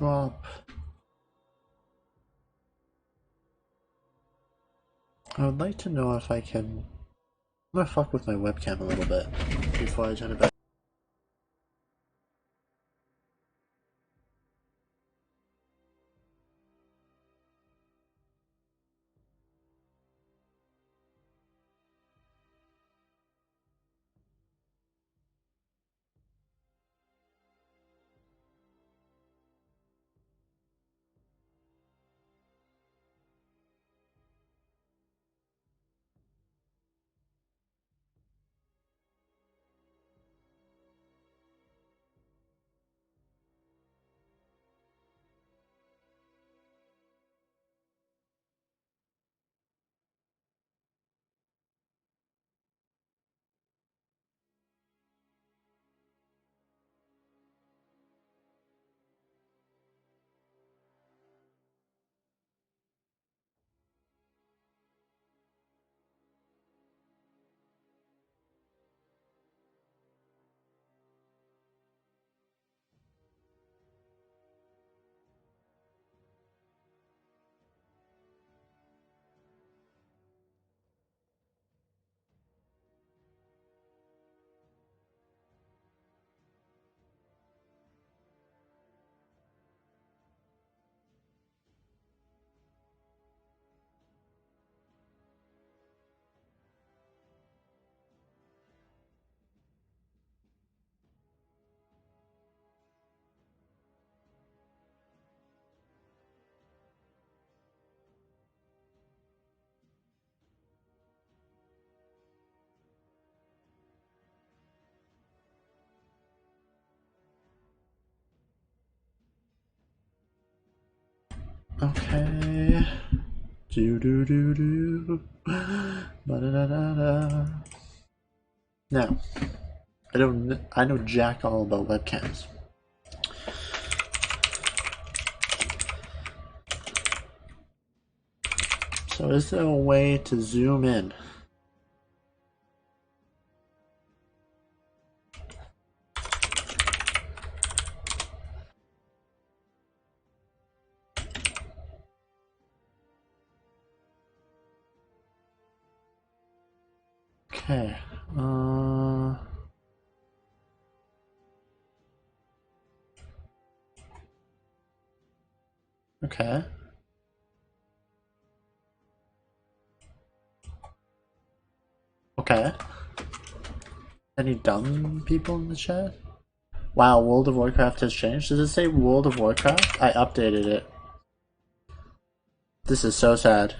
Drop. I would like to know if I can... I'm gonna fuck with my webcam a little bit before I turn it back. Okay. Do do do do. Ba da da da da. Now, I know jack all about webcams. So is there a way to zoom in? Okay. Okay. Okay. Any dumb people in the chat? Wow, World of Warcraft has changed. Does it say World of Warcraft? I updated it. This is so sad.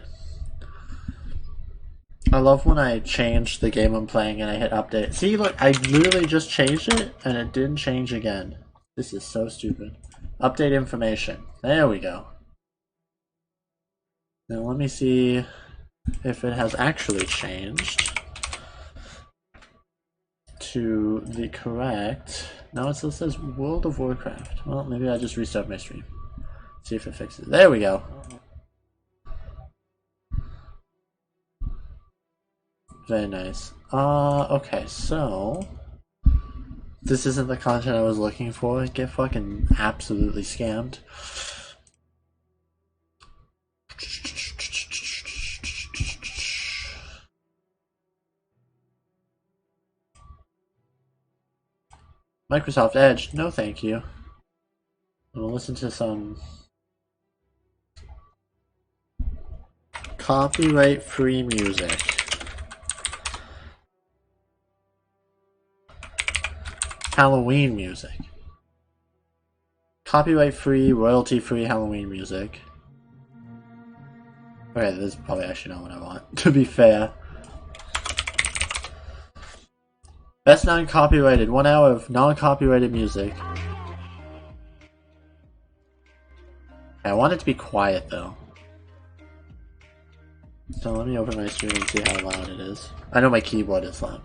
I love when I change the game I'm playing and I hit update. See, look, I literally just changed it and it didn't change again. This is so stupid. Update information. There we go. Now let me see if it has actually changed to the correct... No, it still says World of Warcraft. Well, maybe I just restart my stream. See if it fixes it. There we go. Very nice. Okay, so... This isn't the content I was looking for. Get fucking absolutely scammed. Microsoft Edge, no thank you. We'll listen to some copyright-free music. Halloween music. Copyright-free, royalty-free Halloween music. Okay, this is probably actually not what I want, to be fair. Best non-copyrighted, 1 hour of non-copyrighted music. I want it to be quiet though. So let me open my stream and see how loud it is. I know my keyboard is loud.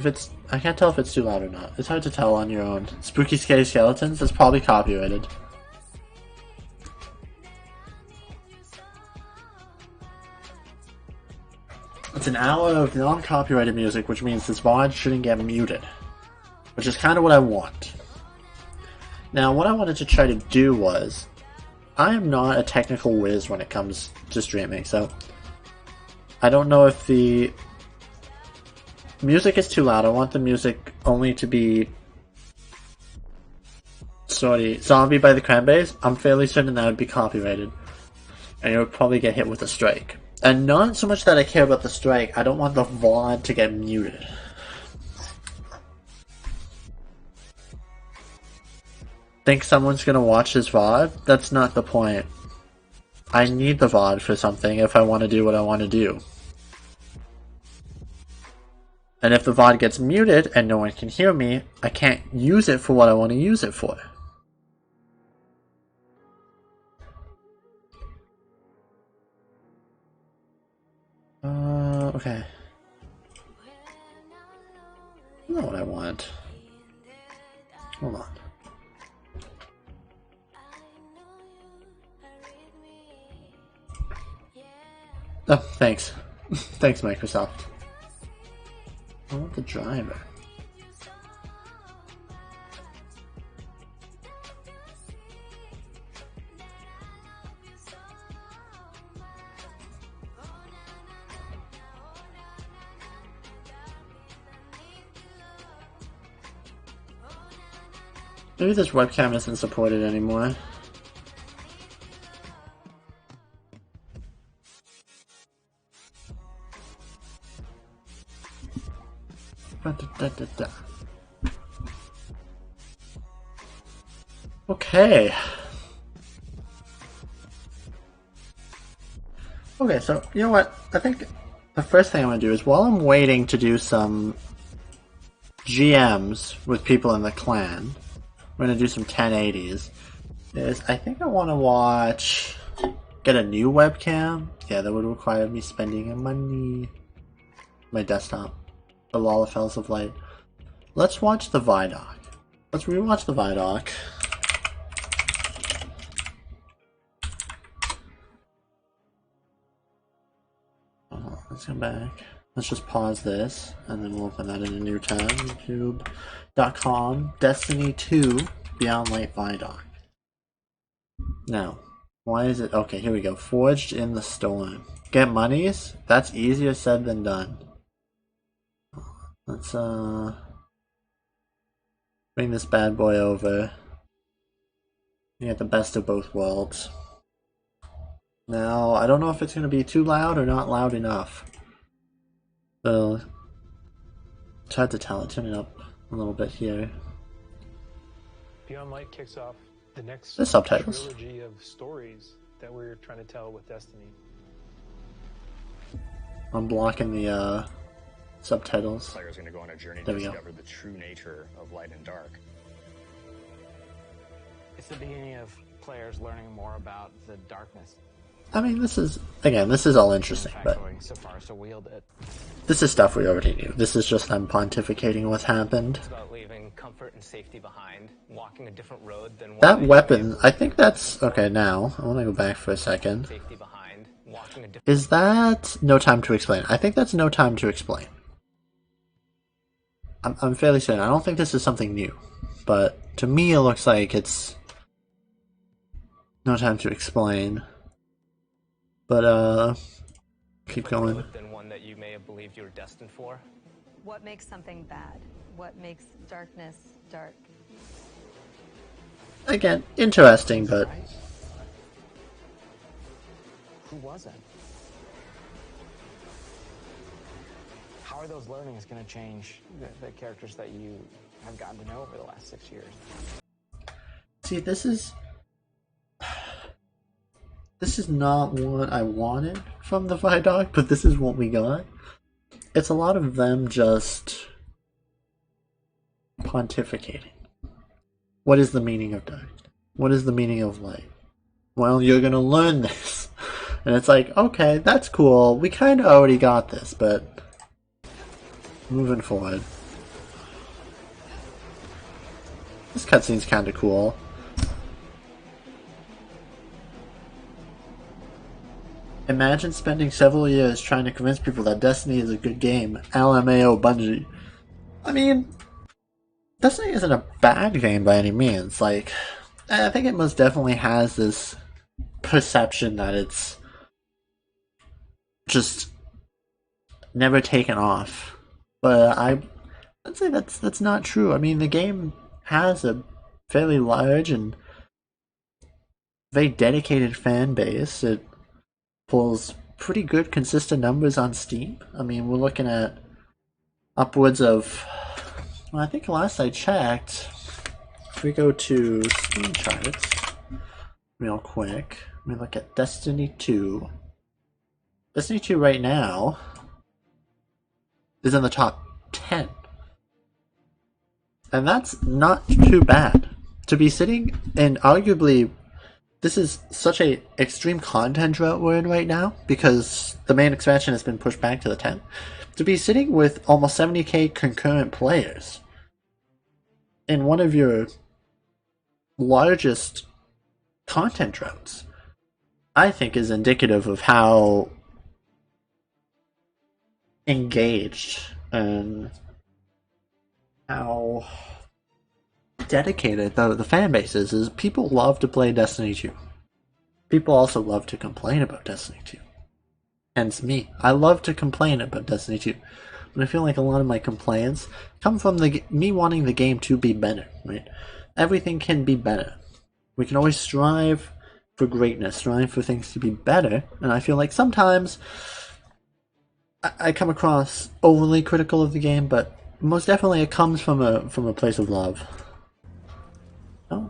If it's, I can't tell if it's too loud or not. It's hard to tell on your own. Spooky Scary Skeletons is probably copyrighted. It's an hour of non-copyrighted music, which means this VOD shouldn't get muted. Which is kind of what I want. Now, what I wanted to try to do was, I am not a technical whiz when it comes to streaming, so I don't know if the music is too loud. I want the music only to be Zombie by the Cranberries. I'm fairly certain that would be copyrighted. And it would probably get hit with a strike. And not so much that I care about the strike, I don't want the VOD to get muted. Think someone's gonna watch this VOD? That's not the point. I need the VOD for something if I want to do what I want to do. And if the VOD gets muted and no one can hear me, I can't use it for what I want to use it for. Okay. I know what I want. Hold on. Oh, thanks. Thanks, Microsoft. I want the driver. Maybe this webcam isn't supported anymore. Okay. Okay, so you know what? I think the first thing I'm gonna do is while I'm waiting to do some GMs with people in the clan, we're gonna do some 1080s. I think I want to get a new webcam. Yeah, that would require me spending money. My desktop. The Lollifells of Light. Let's watch the vidoc. Let's rewatch the vidoc. Let's come back. Let's just pause this, and then we'll open that in a new tab. YouTube.com Destiny 2 Beyond Light Vidoc. Now, why is it? Okay, here we go. Forged in the Storm. Get monies? That's easier said than done. Let's bring this bad boy over. You get the best of both worlds. Now, I don't know if it's going to be too loud or not loud enough. So, it's hard to tell. Turn it up a little bit here. Beyond Light kicks off the next trilogy of stories that we're trying to tell with Destiny. I'm blocking the subtitles. Players are going to go on a journey to discover the true nature of light and dark. It's the beginning of players learning more about the darkness. I mean, this is all interesting, but so far to wield it. This is stuff we already knew. This is just them pontificating what's happened. It's about leaving comfort and safety behind, walking a different road than that weapon. I think that's okay. Now I want to go back for a second. Safety behind, walking a different. Is that No Time to Explain? I think that's No Time to Explain. I'm fairly certain. I don't think this is something new, but to me it looks like it's No Time to Explain. But keep going. Than one that you may have believed you were destined for. What makes something bad? What makes darkness dark? Again, interesting, but who was it? How are those learnings going to change the characters that you have gotten to know over the last 6 years? See, this is not what I wanted from the vidoc, but this is what we got. It's a lot of them just pontificating. What is the meaning of dark? What is the meaning of light? Well, you're gonna learn this. And it's like, okay, that's cool. We kind of already got this, but moving forward. This cutscene's kind of cool. Imagine spending several years trying to convince people that Destiny is a good game. LMAO Bungie. I mean, Destiny isn't a bad game by any means. Like, I think it most definitely has this perception that it's just never taken off. But I'd say that's not true. I mean, the game has a fairly large and very dedicated fan base. It pulls pretty good consistent numbers on Steam. I mean, we're looking at upwards of, well, I think last I checked, if we go to Steam charts real quick, we look at Destiny 2. Destiny 2 right now is in the top 10. And that's not too bad. To be sitting in arguably, this is such a extreme content drought we're in right now because the main expansion has been pushed back to the 10th. To be sitting with almost 70k concurrent players in one of your largest content droughts, I think is indicative of how engaged and how dedicated the fan base is people love to play Destiny 2. People also love to complain about Destiny 2. Hence me. I love to complain about Destiny 2. But I feel like a lot of my complaints come from me wanting the game to be better, right? Everything can be better. We can always strive for greatness, strive for things to be better, and I feel like sometimes I come across overly critical of the game, but most definitely it comes from a place of love. Oh.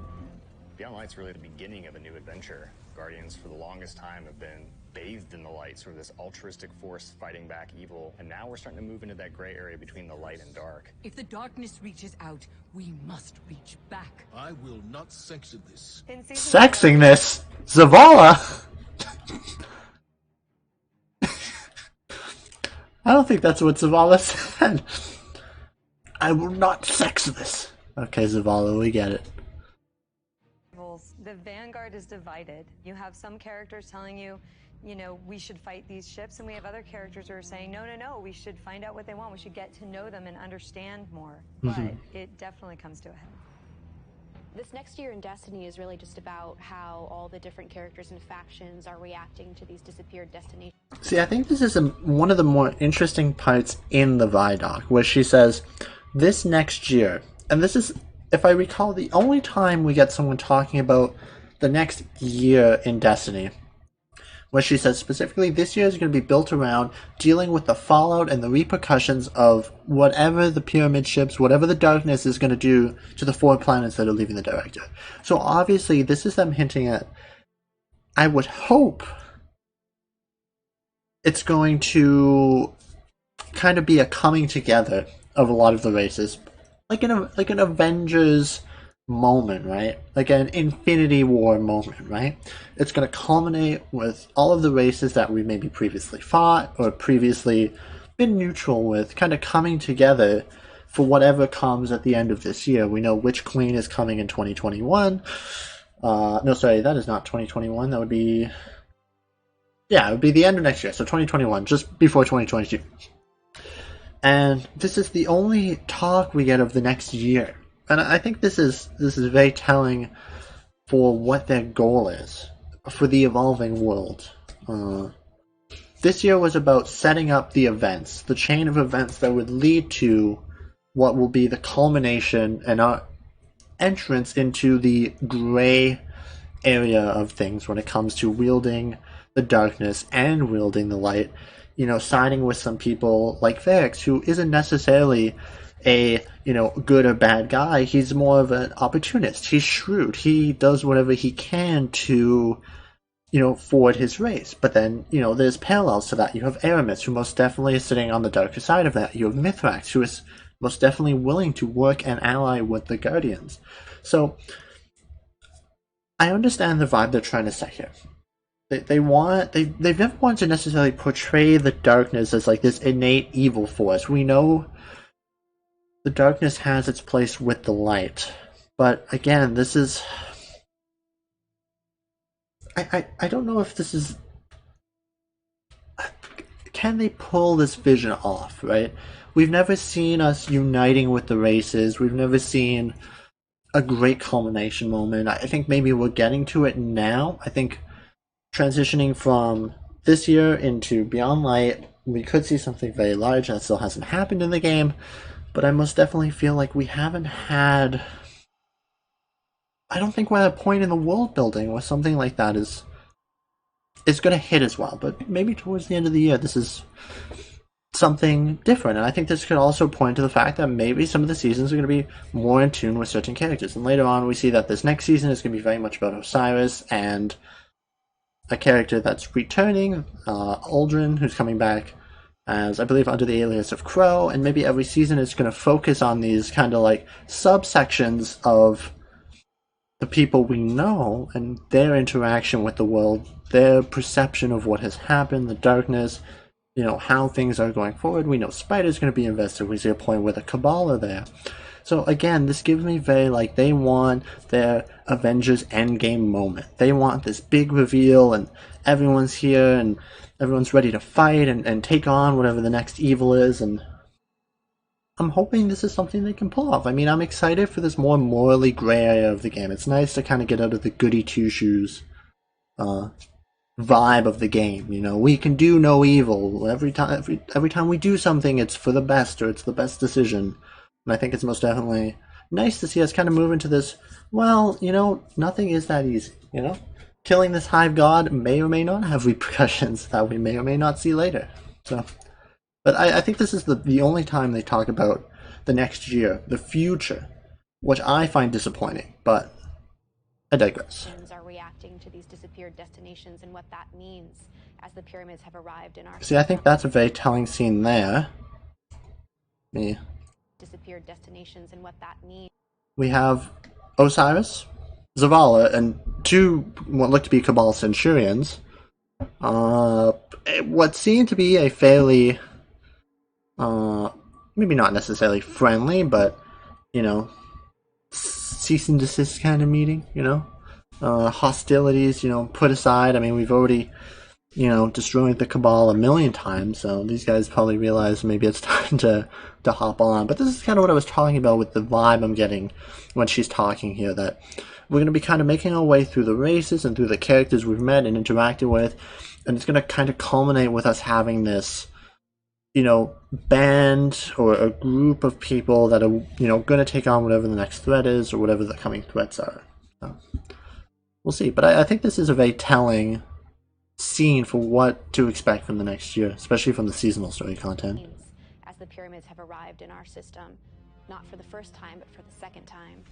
Beyond Light's really the beginning of a new adventure. Guardians for the longest time have been bathed in the light, sort of this altruistic force fighting back evil, and now we're starting to move into that gray area between the light and dark. If the darkness reaches out, we must reach back. I will not sanction this. Sexing this? Zavala? I don't think that's what Zavala said. I will not sex this. Okay, Zavala, we get it. The Vanguard is divided. You have some characters telling you, you know, we should fight these ships, and we have other characters who are saying, no, we should find out what they want. We should get to know them and understand more. But it definitely comes to a head. This next year in Destiny is really just about how all the different characters and factions are reacting to these disappeared destinations. See, I think this is one of the more interesting parts in the vidoc, where she says, this next year, and this is, if I recall, the only time we get someone talking about the next year in Destiny, where she says specifically this year is going to be built around dealing with the fallout and the repercussions of whatever the pyramid ships, whatever the darkness is going to do to the 4 planets that are leaving the Director. So obviously this is them hinting at, I would hope it's going to kind of be a coming together of a lot of the races. Like an Avengers moment, right? Like an Infinity War moment, right? It's going to culminate with all of the races that we maybe previously fought or previously been neutral with kind of coming together for whatever comes at the end of this year. We know which queen is coming in 2021. No, sorry, that is not 2021. That would be... yeah, it would be the end of next year. So 2021, just before 2022. And this is the only talk we get of the next year. And I think this is very telling for what their goal is for the evolving world. This year was about setting up the events, the chain of events that would lead to what will be the culmination and our entrance into the gray area of things when it comes to wielding the darkness and wielding the light. You know, siding with some people like Ferrex, who isn't necessarily a, you know, good or bad guy. He's more of an opportunist. He's shrewd. He does whatever he can to, you know, forward his race. But then, you know, there's parallels to that. You have Aramis, who most definitely is sitting on the darker side of that. You have Mithrax, who is most definitely willing to work and ally with the Guardians. So, I understand the vibe they're trying to set here. They've never wanted to necessarily portray the darkness as like this innate evil force. We know the darkness has its place with the light, But again, this is... I don't know if this is... Can they pull this vision off, right? We've never seen us uniting with the races. We've never seen a great culmination moment. I think maybe we're getting to it now. I think transitioning from this year into Beyond Light, we could see something very large that still hasn't happened in the game, but I most definitely feel like we haven't had... I don't think we're at a point in the world building where something like that is going to hit as well, but maybe towards the end of the year this is something different, and I think this could also point to the fact that maybe some of the seasons are going to be more in tune with certain characters, and later on we see that this next season is going to be very much about Osiris and a character that's returning, Aldrin, who's coming back as, I believe, under the alias of Crow, and maybe every season is going to focus on these kind of like subsections of the people we know and their interaction with the world, their perception of what has happened, the darkness, you know, how things are going forward. We know Spider's going to be invested. We see a point where the Cabal are there. So again, this gives me very, like, they want their Avengers Endgame moment. They want this big reveal and everyone's here and everyone's ready to fight and take on whatever the next evil is, and I'm hoping this is something they can pull off. I mean, I'm excited for this more morally gray area of the game. It's nice to kind of get out of the goody two-shoes vibe of the game. You know, we can do no evil. Every time we do something, it's for the best, or it's the best decision. And I think it's most definitely nice to see us kind of move into this, well, you know, nothing is that easy, you know? Killing this hive god may or may not have repercussions that we may or may not see later. So... But I think this is the only time they talk about the next year, the future, which I find disappointing, but I digress. Are reacting to these disappeared destinations and what that means as the pyramids have arrived in our... See, I think that's a very telling scene there. Disappeared destinations and what that means. We have Osiris, Zavala, and two what look to be Cabal Centurions. What seemed to be a fairly... maybe not necessarily friendly, but, you know, cease and desist kind of meeting, you know? Hostilities, you know, put aside. I mean, we've already, you know, destroyed the Cabal a million times, so these guys probably realize maybe it's time to hop on. But this is kind of what I was talking about with the vibe I'm getting when she's talking here, that we're going to be kind of making our way through the races and through the characters we've met and interacted with, and it's going to kind of culminate with us having this, you know, band or a group of people that are, you know, going to take on whatever the next threat is or whatever the coming threats are. So, we'll see. But I think this is a very telling scene for what to expect from the next year, especially from the seasonal story content. As the pyramids have arrived in our system, not for the first time, but for the second time.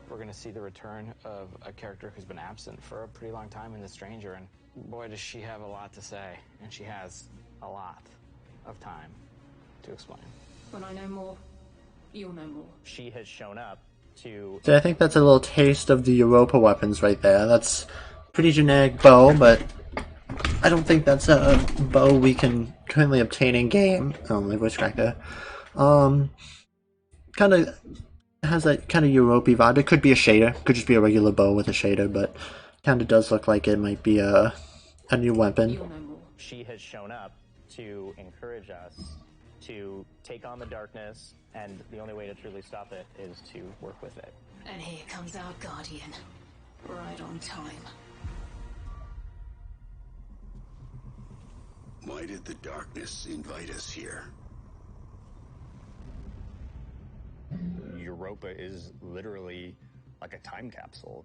We're going to see the return of a character who's been absent for a pretty long time in The Stranger, and boy, does she have a lot to say, and she has a lot of time to explain. When I know more, you'll know more. She has shown up to... So I think that's a little taste of the Europa weapons right there. That's pretty generic bow, but I don't think that's a bow we can currently obtain in game. Oh, my voice cracked there. Kind of has that kind of Europa vibe. It could be a shader, could just be a regular bow with a shader, but kind of does look like it might be a new weapon. You'll know more. She has shown up to encourage us to take on the darkness, and the only way to truly stop it is to work with it. And here comes our guardian, right on time. Why did the darkness invite us here? Europa is literally like a time capsule.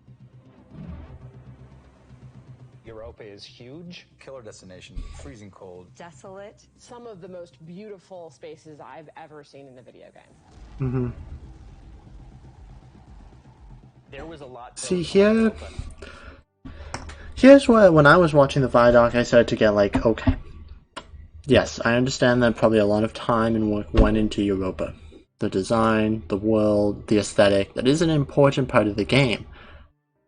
Europa is huge. Killer destination, freezing cold. Desolate. Some of the most beautiful spaces I've ever seen in a video game. Mm-hmm. There was a lot. See, here's where, when I was watching the vidoc, I started to get like, okay, yes, I understand that probably a lot of time and work went into Europa. The design, the world, the aesthetic, that is an important part of the game.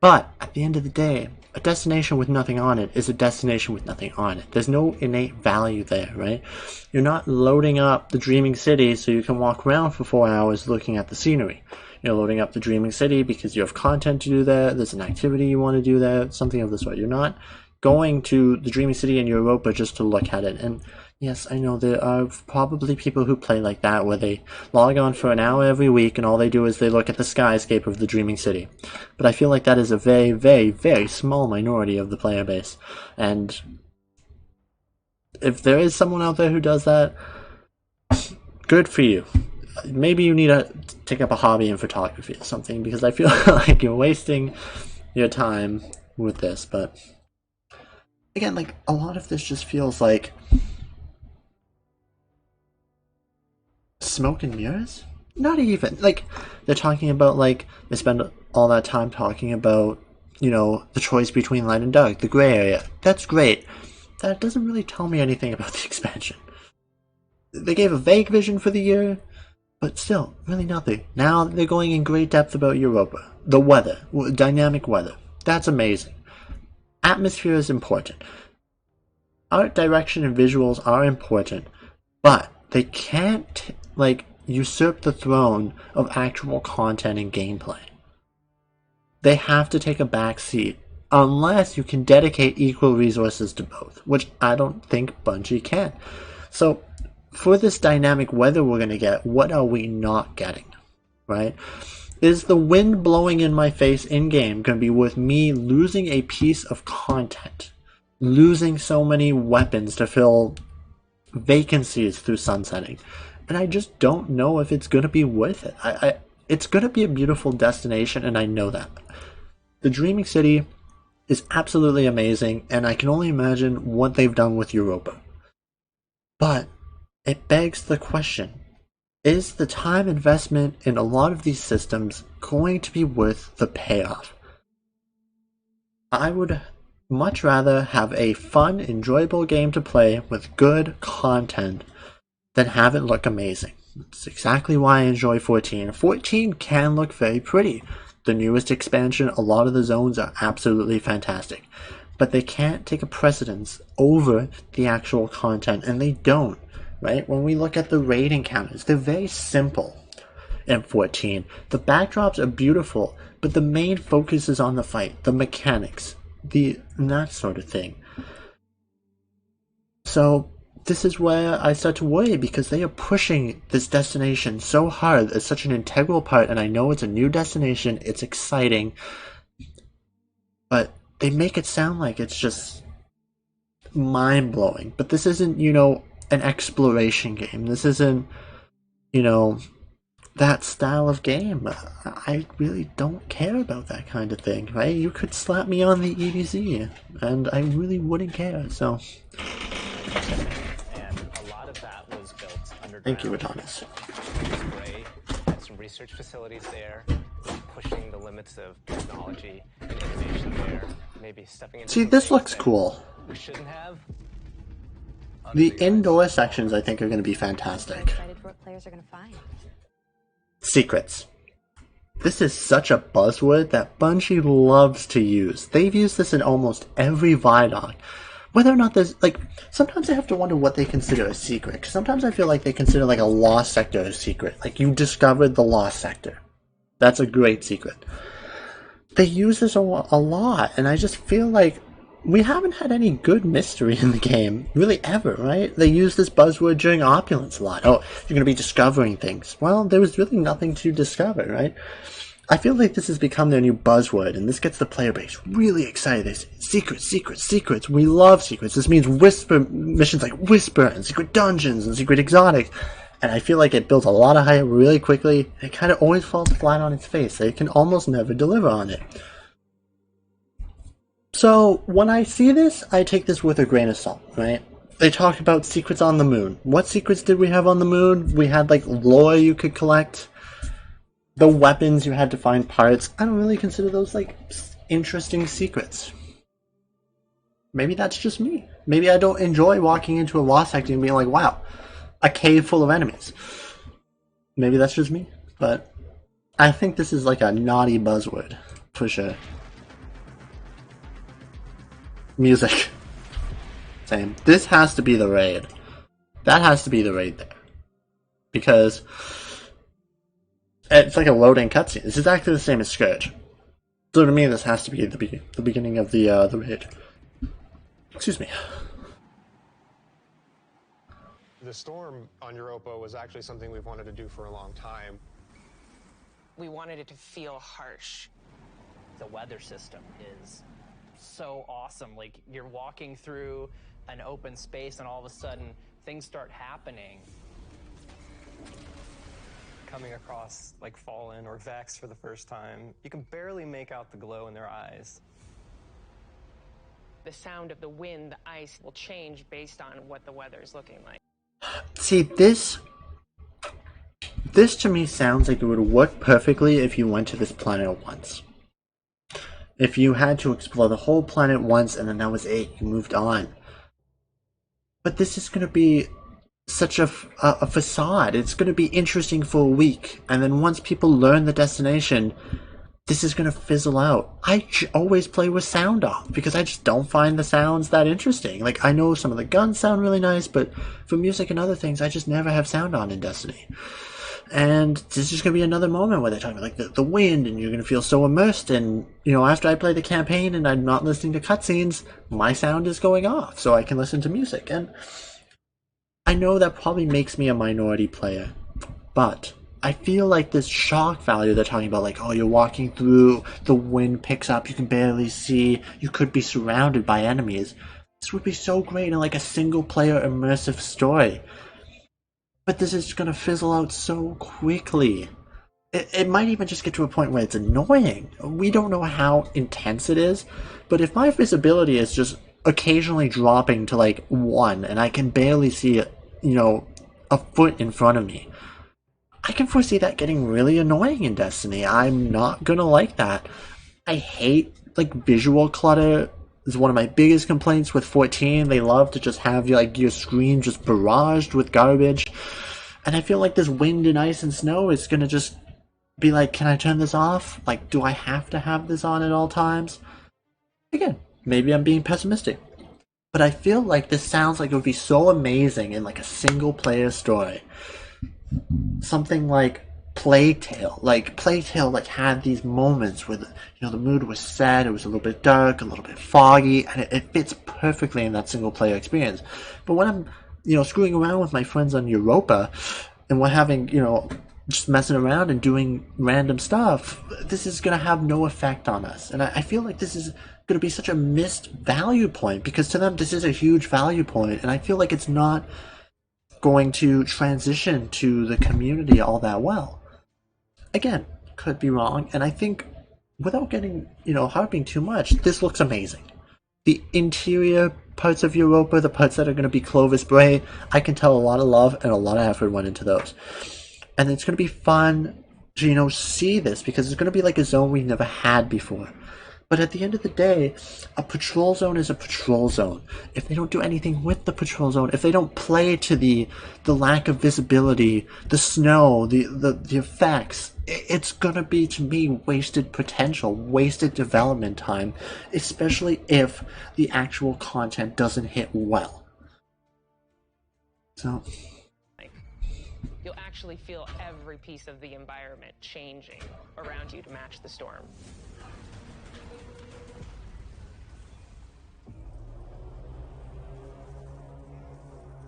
But, at the end of the day, a destination with nothing on it is a destination with nothing on it. There's no innate value there, right? You're not loading up the Dreaming City so you can walk around for 4 hours looking at the scenery. You're loading up the Dreaming City because you have content to do there, there's an activity you want to do there, something of the sort. You're not going to the Dreaming City in Europa just to look at it. And yes, I know there are probably people who play like that, where they log on for an hour every week and all they do is they look at the skyscape of the Dreaming City. But I feel like that is a very, very, very small minority of the player base. And if there is someone out there who does that, good for you. Maybe you need to take up a hobby in photography or something, because I feel like you're wasting your time with this. But again, like, a lot of this just feels like smoke and mirrors? Not even. Like, they're talking about, like, they spend all that time talking about, you know, the choice between light and dark, the gray area. That's great. That doesn't really tell me anything about the expansion. They gave a vague vision for the year, but still, really nothing. Now they're going in great depth about Europa. The weather, dynamic weather. That's amazing. Atmosphere is important. Art direction and visuals are important, but they can't, like, usurp the throne of actual content and gameplay. They have to take a back seat, unless you can dedicate equal resources to both, which I don't think Bungie can. So, for this dynamic weather we're going to get, what are we not getting, right? Is the wind blowing in my face in-game going to be worth me losing a piece of content? Losing so many weapons to fill vacancies through sunsetting? And I just don't know if it's going to be worth it. It's going to be a beautiful destination, and I know that. The Dreaming City is absolutely amazing, and I can only imagine what they've done with Europa. But it begs the question, is the time investment in a lot of these systems going to be worth the payoff? I would much rather have a fun, enjoyable game to play with good content than have it look amazing. That's exactly why I enjoy 14. 14 can look very pretty. The newest expansion, a lot of the zones are absolutely fantastic. But they can't take a precedence over the actual content, and they don't, right? When we look at the raid encounters, they're very simple in 14. The backdrops are beautiful, but the main focus is on the fight, the mechanics, that sort of thing. So this is where I start to worry, because they are pushing this destination so hard as such an integral part, and I know it's a new destination, it's exciting, but they make it sound like it's just mind-blowing. But this isn't, you know, an exploration game. This isn't, you know, that style of game. I really don't care about that kind of thing, right? You could slap me on the EDZ, and I really wouldn't care, so. And a lot of that was built underground. Thank you, Adonis. It was great. Had some research facilities there, pushing the limits of technology and innovation there. Maybe stepping into. See, this looks cool. We shouldn't have. The indoor sections, I think, are going to be fantastic. I'm excited for what players are going to find. Secrets. This is such a buzzword that Bungie loves to use. They've used this in almost every vidoc. Whether or not there's, like, sometimes I have to wonder what they consider a secret. 'Cause sometimes I feel like they consider, like, a lost sector a secret. Like, you discovered the lost sector. That's a great secret. They use this a lot, and I just feel like we haven't had any good mystery in the game, really, ever, right? They use this buzzword during Opulence a lot. Oh, you're going to be discovering things. Well, there was really nothing to discover, right? I feel like this has become their new buzzword, and this gets the player base really excited. They say, secrets, secrets, secrets. We love secrets. This means whisper missions like Whisper, and secret dungeons, and secret exotics. And I feel like it builds a lot of hype really quickly. It kind of always falls flat on its face. They can almost never deliver on it. So, when I see this, I take this with a grain of salt, right? They talk about secrets on the moon. What secrets did we have on the moon? We had, like, lore you could collect. The weapons, you had to find parts. I don't really consider those, like, interesting secrets. Maybe that's just me. Maybe I don't enjoy walking into a lost sector and being like, wow, a cave full of enemies. Maybe that's just me. But I think this is like a naughty buzzword, for sure. Music. Same. This has to be the raid. That has to be the raid there. Because It's like a loading cutscene. This is exactly the same as Scourge. So to me, this has to be the beginning of the raid. Excuse me. The storm on Europa was actually something we've wanted to do for a long time. We wanted it to feel harsh. The weather system is so awesome. Like, you're walking through an open space and all of a sudden things start happening. Coming across like Fallen or Vex for the first time, you can barely make out the glow in their eyes. The sound of the wind, the ice will change based on what the weather is looking like. See, this to me sounds like it would work perfectly if you went to this planet once. If you had to explore the whole planet once and then that was it, you moved on. But this is going to be such a facade. It's going to be interesting for a week, and then once people learn the destination, this is going to fizzle out. I always play with sound off because I just don't find the sounds that interesting. Like, I know some of the guns sound really nice, but for music and other things, I just never have sound on in Destiny. And this is going to be another moment where they're talking about like the wind, and you're going to feel so immersed. And, you know, after I play the campaign and I'm not listening to cutscenes, my sound is going off so I can listen to music. And I know that probably makes me a minority player, but I feel like this shock value they're talking about, like, oh, you're walking through, the wind picks up, you can barely see, you could be surrounded by enemies. This would be so great in like a single player immersive story. But this is going to fizzle out so quickly. It might even just get to a point where it's annoying. We don't know how intense it is, but if my visibility is just occasionally dropping to like 1 and I can barely see, you know, a foot in front of me, I can foresee that getting really annoying in Destiny. I'm not gonna like that. I hate like visual clutter. Is one of my biggest complaints with 14. They love to just have like your screen just barraged with garbage, and I feel like this wind and ice and snow is gonna just be like, can I turn this off? Like, do I have to have this on at all times? Again, maybe I'm being pessimistic, but I feel like this sounds like it would be so amazing in like a single player story. Something like Plague Tale. Like, Plague Tale like had these moments where the mood was sad, it was a little bit dark, a little bit foggy, and it fits perfectly in that single player experience. But when I'm, screwing around with my friends on Europa, and we're having, just messing around and doing random stuff, this is going to have no effect on us. And I feel like this is going to be such a missed value point, because to them this is a huge value point, and I feel like it's not going to transition to the community all that well. Again, could be wrong, and I think without getting, harping too much, this looks amazing. The interior parts of Europa, the parts that are going to be Clovis Bray, I can tell a lot of love and a lot of effort went into those. And it's going to be fun to, see this, because it's going to be like a zone we've never had before. But at the end of the day, a patrol zone is a patrol zone. If they don't do anything with the patrol zone, if they don't play to the lack of visibility, the snow, the effects, it's gonna be, to me, wasted potential, wasted development time, especially if the actual content doesn't hit well. So You'll actually feel every piece of the environment changing around you to match the storm.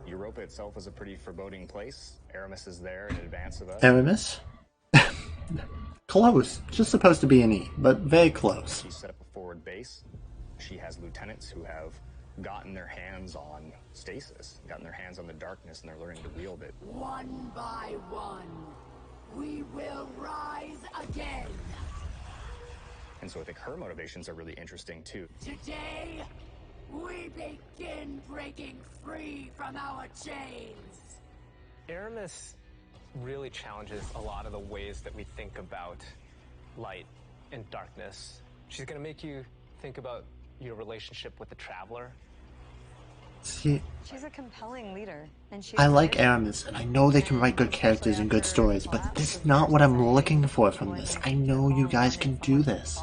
Europa itself is a pretty foreboding place. Aramis is there in advance of us. Aramis? Close. Just supposed to be an E, but very close. She's set up a forward base. She has lieutenants who have gotten their hands on Stasis, gotten their hands on the darkness, and they're learning to wield it. One by one, we will rise again. And so I think her motivations are really interesting too. Today, we begin breaking free from our chains. Aramis really challenges a lot of the ways that we think about light and darkness. She's going to make you think about your relationship with the Traveler. See, she's a compelling leader, and I like Aramis, and I know they can write good characters and good stories, but this is not what I'm looking for from this. I know you guys can do this.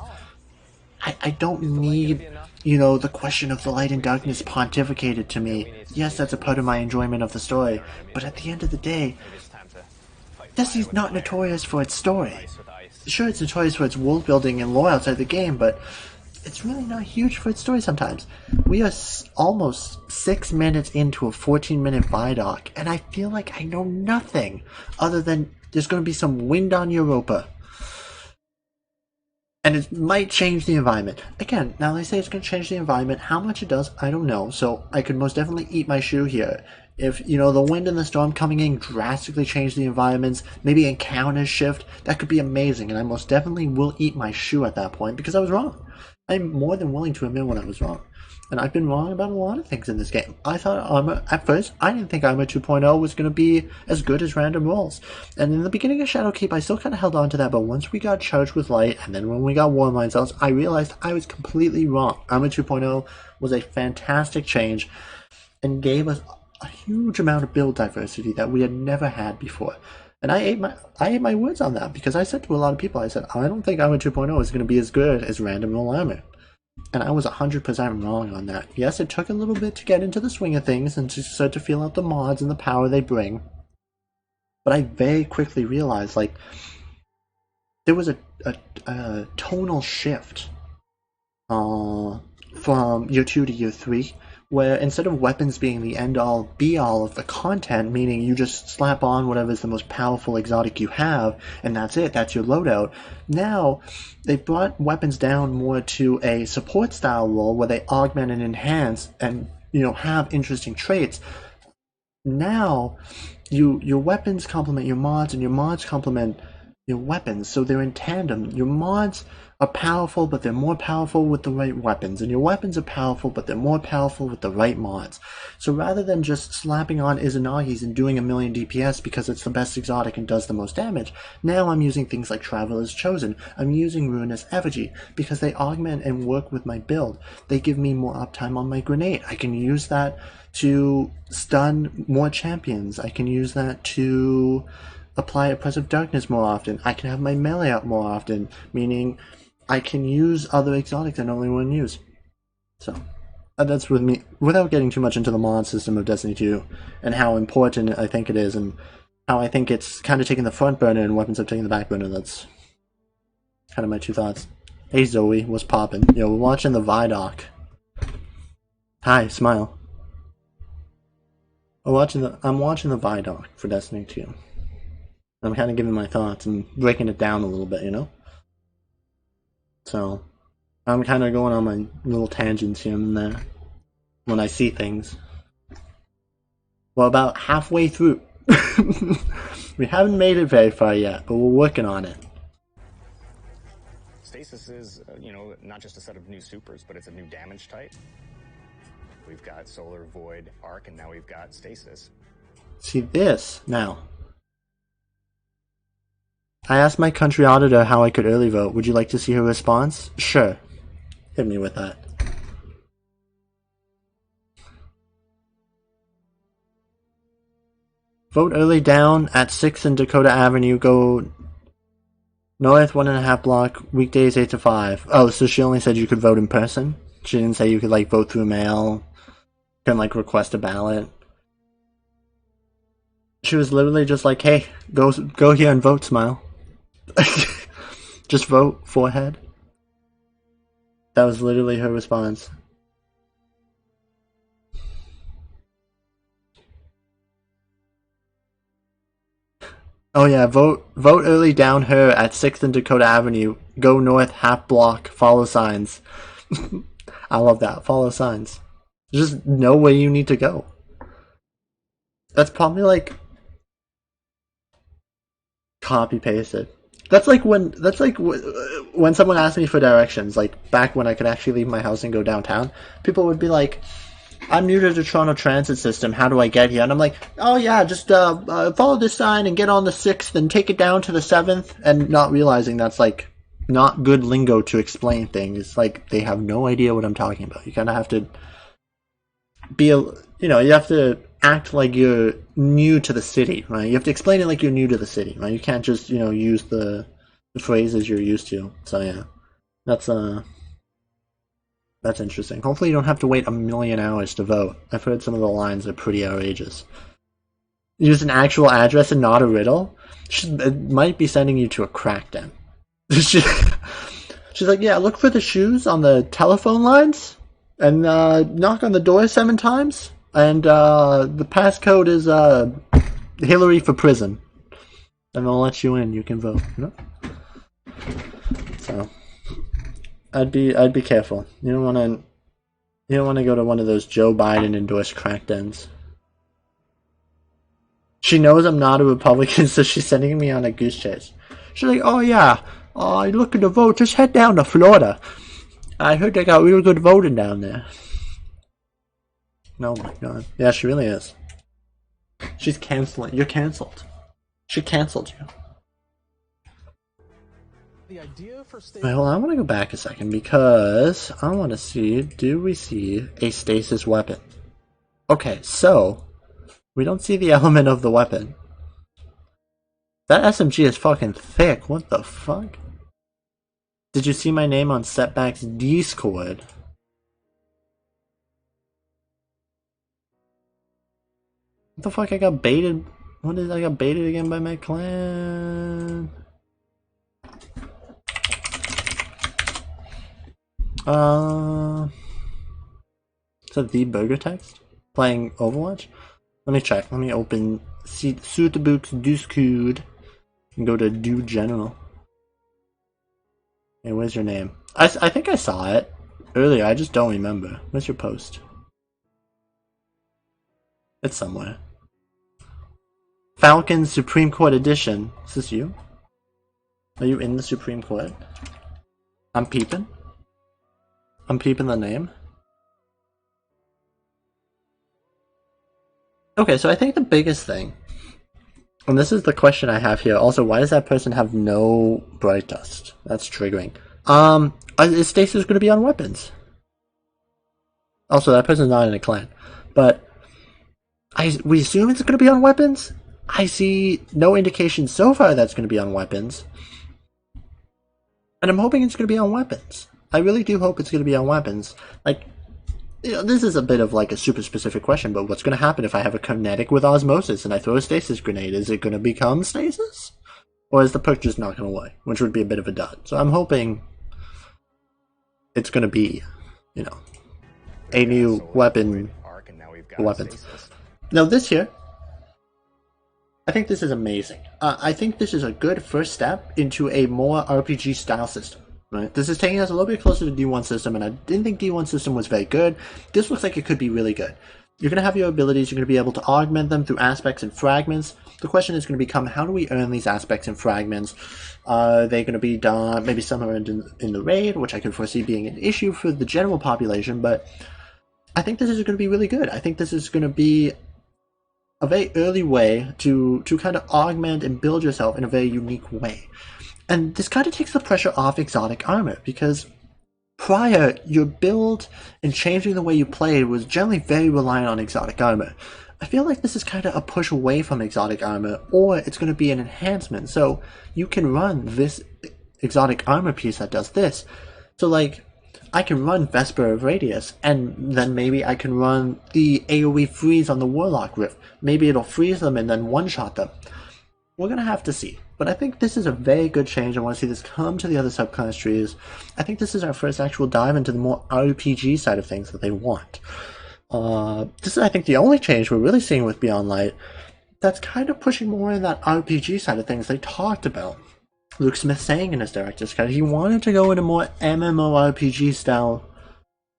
I don't need, the question of the light and darkness pontificated to me. Yes, that's a part of my enjoyment of the story, but at the end of the day, Destiny's not notorious for its story. Sure, it's notorious for its world building and lore outside the game, but it's really not huge for its story sometimes. We are almost 6 minutes into a 14-minute vidoc, and I feel like I know nothing other than there's going to be some wind on Europa. And it might change the environment. Again, now they say it's going to change the environment. How much it does, I don't know. So I could most definitely eat my shoe here. If, the wind and the storm coming in drastically change the environments, maybe encounters shift, that could be amazing. And I most definitely will eat my shoe at that point because I was wrong. I'm more than willing to admit when I was wrong. And I've been wrong about a lot of things in this game. I thought at first, I didn't think Armor 2.0 was going to be as good as random rolls. And in the beginning of Shadowkeep, I still kind of held on to that, but once we got Charged with Light, and then when we got Warmind Cells, I realized I was completely wrong. Armor 2.0 was a fantastic change, and gave us a huge amount of build diversity that we had never had before. And I ate my words on that, because I said to a lot of people, I said, I don't think Armor 2.0 is going to be as good as random roll armor. And I was 100% wrong on that. Yes, it took a little bit to get into the swing of things and to start to feel out the mods and the power they bring. But I very quickly realized, there was a tonal shift from year 2 to year 3, where instead of weapons being the end-all, be-all of the content, meaning you just slap on whatever is the most powerful exotic you have, and that's it, that's your loadout, now they brought weapons down more to a support-style role where they augment and enhance and, have interesting traits. Now, your weapons complement your mods, and your mods complement your weapons, so they're in tandem. Your mods are powerful, but they're more powerful with the right weapons, and your weapons are powerful, but they're more powerful with the right mods. So rather than just slapping on Izanagi's and doing a million DPS because it's the best exotic and does the most damage, now I'm using things like Traveler's Chosen. I'm using Ruinous Effigy because they augment and work with my build. They give me more uptime on my grenade. I can use that to stun more champions. I can use that to apply Oppressive Darkness more often. I can have my melee up more often, meaning I can use other exotics I normally wouldn't use. So, that's with me, without getting too much into the mod system of Destiny 2, and how important I think it is, and how I think it's kind of taking the front burner and weapons have taken the back burner. That's kind of my 2 thoughts. Hey Zoe, what's poppin'? We're watching the vidoc. Hi, smile. I'm watching the vidoc for Destiny 2. I'm kind of giving my thoughts and breaking it down a little bit, So, I'm kind of going on my little tangents here and there when I see things. Well, about halfway through. We haven't made it very far yet, but we're working on it. Stasis is, not just a set of new supers, but it's a new damage type. We've got Solar, Void, Arc, and now we've got Stasis. See this, now. I asked my country auditor how I could early vote. Would you like to see her response? Sure. Hit me with that. Vote early down at 6th and Dakota Avenue. Go north 1.5 block, weekdays 8 to 5. Oh, so she only said you could vote in person? She didn't say you could, vote through mail? Couldn't, request a ballot? She was literally just like, hey, go here and vote, smile. Just vote, forehead. That was literally her response. Oh yeah, vote early down her at 6th and Dakota Avenue. Go north half block, follow signs. I love that, follow signs. Just know where you need to go. That's probably copy pasted. That's like when someone asked me for directions, back when I could actually leave my house and go downtown, people would be like, I'm new to the Toronto transit system, how do I get here? And I'm like, oh yeah, just follow this sign and get on the 6th and take it down to the 7th, and not realizing that's not good lingo to explain things. They have no idea what I'm talking about. You kind of have to you have to act like you're new to the city, right? You have to explain it like you're new to the city, right? You can't just, use the phrases you're used to. So yeah, that's interesting. Hopefully you don't have to wait a million hours to vote. I've heard some of the lines are pretty outrageous. use an actual address and not a riddle, it might be sending you to a crack den. She's like, yeah, look for the shoes on the telephone lines and knock on the door 7 times. And the passcode is Hillary for prison. And they'll let you in. You can vote. You know? So I'd be careful. You don't want to go to one of those Joe Biden endorsed crack dens. She knows I'm not a Republican, so she's sending me on a goose chase. She's like, oh yeah, you're looking to vote, just head down to Florida. I heard they got real good voting down there. Oh my god. Yeah, she really is. She's canceling. You're cancelled. She cancelled you. The idea for Wait, hold on, I want to go back a second because I want to see, do we see a stasis weapon? Okay, so we don't see the element of the weapon. That SMG is fucking thick. What the fuck? Did you see my name on Setback's Discord? What the fuck? I got baited. What is I got baited again by my clan? Is that the burger text? Playing Overwatch? Let me check. Let me open Suitebook's Discord and go to Do General. Hey, where's your name? I think I saw it earlier. I just don't remember. Where's your post? It's somewhere. Falcon Supreme Court Edition. Is this you? Are you in the Supreme Court? I'm peeping. I'm peeping the name. Okay, so I think the biggest thing, and this is the question I have here, also, why does that person have no bright dust? That's triggering. Is Stasis going to be on weapons? Also, that person's not in a clan. But we assume it's going to be on weapons? I see no indication so far that's going to be on weapons. And I'm hoping it's going to be on weapons. I really do hope it's going to be on weapons. Like, you know, this is a bit of like a super specific question, but what's going to happen if I have a kinetic with osmosis and I throw a stasis grenade? Is it going to become stasis? Or is the perk just not going to work? Which would be a bit of a dud. So I'm hoping it's going to be, you know, a new weapon. Weapons. Now this here, I think this is amazing. I think this is a good first step into a more RPG style system. Right? This is taking us a little bit closer to D1 system, and I didn't think D1 system was very good. This looks like it could be really good. You're going to have your abilities, you're going to be able to augment them through aspects and fragments. The question is going to become, how do we earn these aspects and fragments? Are they going to be done maybe somewhere in the raid, which I could foresee being an issue for the general population, but I think this is going to be really good. I think this is going to be a very early way to kind of augment and build yourself in a very unique way. And this kind of takes the pressure off exotic armor, because prior, your build and changing the way you played was generally very reliant on exotic armor. I feel like this is kind of a push away from exotic armor, or it's going to be an enhancement. So you can run this exotic armor piece that does this. So like, I can run Vesper of Radius, and then maybe I can run the AoE freeze on the Warlock Rift. Maybe it'll freeze them and then one-shot them. We're going to have to see. But I think this is a very good change. I want to see this come to the other subclass trees. I think this is our first actual dive into the more RPG side of things that they want. This is, I think, the only change we're really seeing with Beyond Light that's kind of pushing more in that RPG side of things they talked about. Luke Smith saying in his director's cut, he wanted to go in a more MMORPG style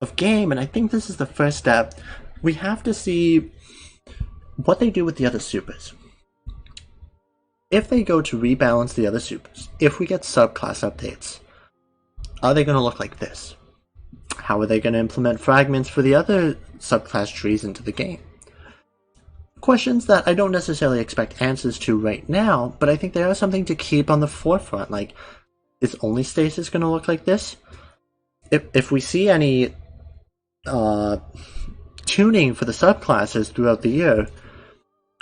of game, and I think this is the first step. We have to see what they do with the other supers. If they go to rebalance the other supers, if we get subclass updates, are they going to look like this? How are they going to implement fragments for the other subclass trees into the game? Questions that I don't necessarily expect answers to right now, but I think they are something to keep on the forefront. Like, is only Stasis going to look like this? If we see any tuning for the subclasses throughout the year,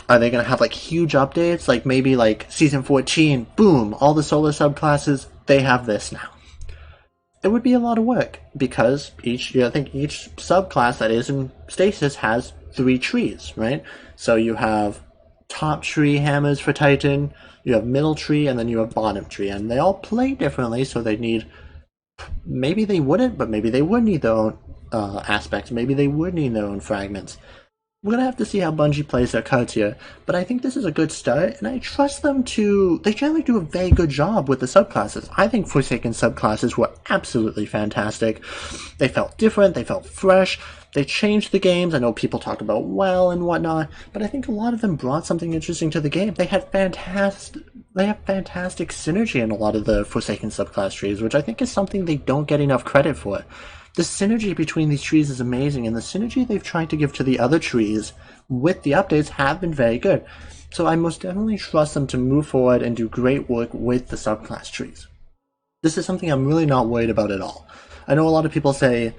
are they going to have like huge updates? Like maybe like Season 14, boom, all the solar subclasses, they have this now. It would be a lot of work because I think each subclass that is in Stasis has 3 trees, right? So you have top tree hammers for Titan, you have middle tree, and then you have bottom tree, and they all play differently, so they need, maybe they wouldn't, but maybe they would need their own aspects, maybe they would need their own fragments. We're going to have to see how Bungie plays their cards here, but I think this is a good start, and I trust them to... They generally do a very good job with the subclasses. I think Forsaken subclasses were absolutely fantastic. They felt different, they felt fresh, they changed the games. I know people talk about WoW and whatnot, but I think a lot of them brought something interesting to the game. They have fantastic synergy in a lot of the Forsaken subclass trees, which I think is something they don't get enough credit for. The synergy between these trees is amazing, and the synergy they've tried to give to the other trees with the updates have been very good. So I most definitely trust them to move forward and do great work with the subclass trees. This is something I'm really not worried about at all. I know a lot of people say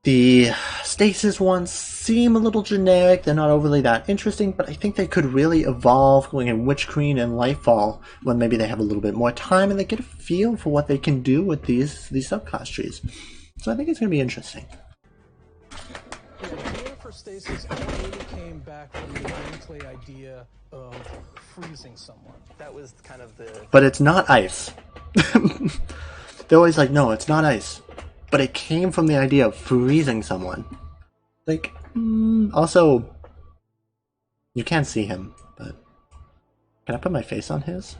the Stasis ones seem a little generic, they're not overly that interesting, but I think they could really evolve going in Witch Queen and Lightfall when maybe they have a little bit more time and they get a feel for what they can do with these subclass trees. So I think it's going to be interesting. The idea for Stasis really came back from the gameplay idea of freezing someone. That was kind of the... But it's not ice. They're always like, no, it's not ice. But it came from the idea of freezing someone. Like, also, you can't see him, but can I put my face on his?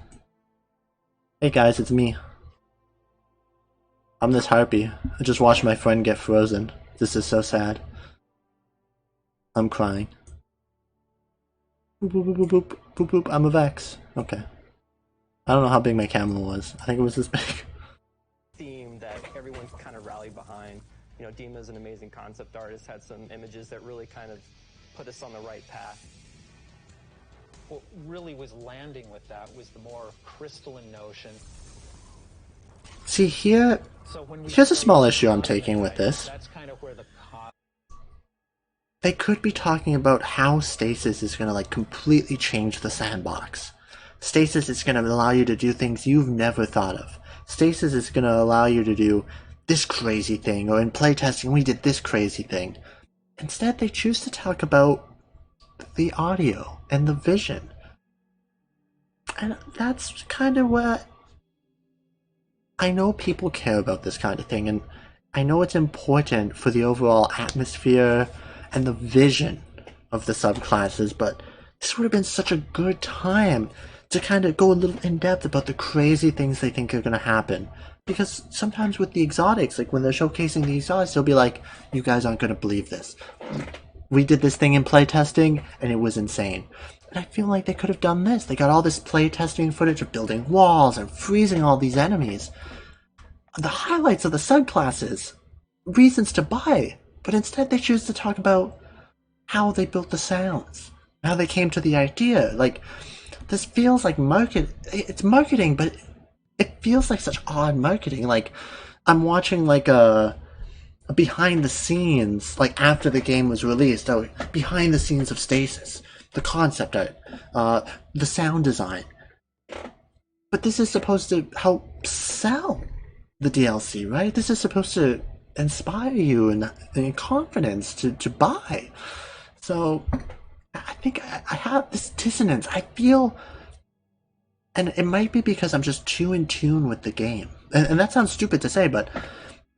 Hey guys, it's me. I'm this harpy. I just watched my friend get frozen. This is so sad. I'm crying. Boop, boop, boop, boop, boop, boop, boop. I'm a Vex. Okay. I don't know how big my camera was. I think it was this big. Theme that everyone's kind of rallied behind. You know, Dima's an amazing concept artist, had some images that really kind of put us on the right path. What really was landing with that was the more crystalline notion. See, here's a small issue I'm taking with this. That's kind of where the They could be talking about how Stasis is going to like completely change the sandbox. Stasis is going to allow you to do things you've never thought of. Stasis is going to allow you to do this crazy thing, or in playtesting we did this crazy thing. Instead, they choose to talk about the audio and the vision. And that's kind of what... I know people care about this kind of thing, and I know it's important for the overall atmosphere and the vision of the subclasses, but this would have been such a good time to kind of go a little in depth about the crazy things they think are going to happen. Because sometimes with the exotics, like when they're showcasing the exotics, they'll be like, you guys aren't going to believe this. We did this thing in playtesting, and it was insane. And I feel like they could have done this. They got all this playtesting footage of building walls and freezing all these enemies. The highlights of the subclasses. Reasons to buy. But instead they choose to talk about how they built the sounds. How they came to the idea. Like, this feels like it's marketing, but it feels like such odd marketing. Like, I'm watching like a behind the scenes, like after the game was released. Oh, behind the scenes of Stasis. The concept art. The sound design. But this is supposed to help sell the DLC, right? This is supposed to inspire you and confidence to buy. So I think I have this dissonance. I feel, and it might be because I'm just too in tune with the game. And that sounds stupid to say, but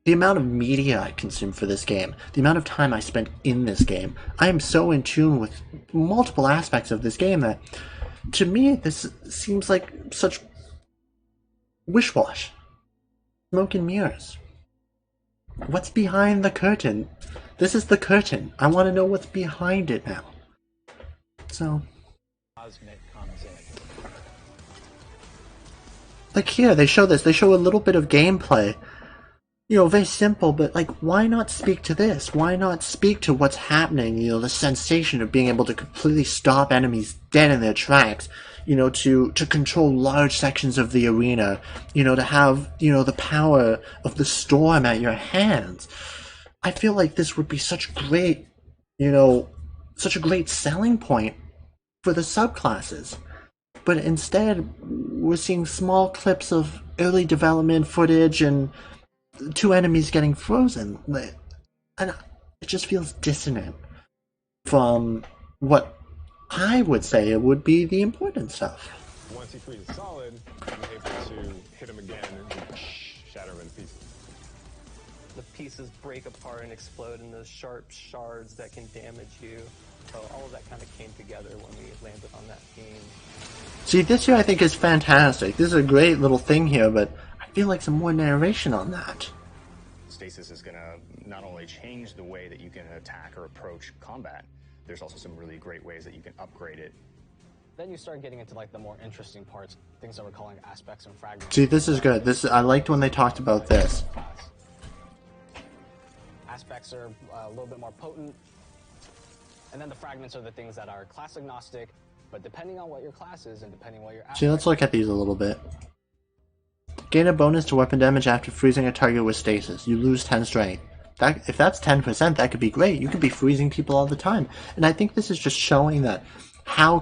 the amount of media I consume for this game, the amount of time I spent in this game, I am so in tune with multiple aspects of this game that, to me, this seems like such wish-wash. Smoke and mirrors. What's behind the curtain? This is the curtain. I want to know what's behind it now. So, cosmic comes in. Like here, they show this. They show a little bit of gameplay. You know, very simple, but like, why not speak to this? Why not speak to what's happening? You know, the sensation of being able to completely stop enemies dead in their tracks. You know, to control large sections of the arena. You know, to have, you know, the power of the storm at your hands. I feel like this would be such great, you know, such a great selling point for the subclasses. But instead, we're seeing small clips of early development footage and two enemies getting frozen. And it just feels dissonant from what I would say it would be the important stuff. Once he freezes solid, I'm able to hit him again and shatter him in pieces. The pieces break apart and explode in those sharp shards that can damage you. So all of that kind of came together when we landed on that theme. See, this here I think is fantastic. This is a great little thing here, but I feel like some more narration on that. Stasis is going to not only change the way that you can attack or approach combat, there's also some really great ways that you can upgrade it. Then you start getting into like the more interesting parts, things that we're calling aspects and fragments. See, this is good. I liked when they talked about this. Aspects are a little bit more potent, and then the fragments are the things that are class agnostic, but depending on what your class is and depending on what your See, let's look at these a little bit. Gain a bonus to weapon damage after freezing a target with stasis. You lose 10 strength. If that's 10%, that could be great. You could be freezing people all the time. And I think this is just showing that how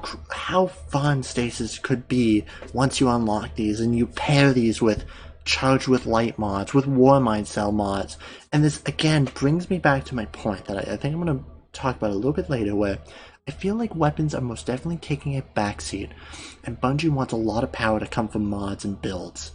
fun stasis could be once you unlock these and you pair these with Charged with Light mods, with Warmind Cell mods. And this, again, brings me back to my point that I think I'm going to talk about a little bit later, where I feel like weapons are most definitely taking a backseat, and Bungie wants a lot of power to come from mods and builds.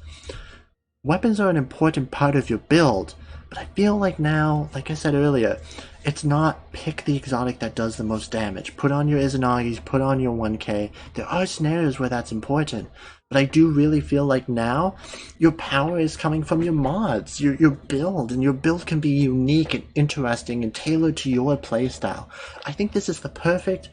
Weapons are an important part of your build, but I feel like now, like I said earlier, it's not pick the exotic that does the most damage. Put on your Izanagi's, put on your 1k. There are scenarios where that's important, but I do really feel like now your power is coming from your mods, your build, and your build can be unique and interesting and tailored to your playstyle. I think this is the perfect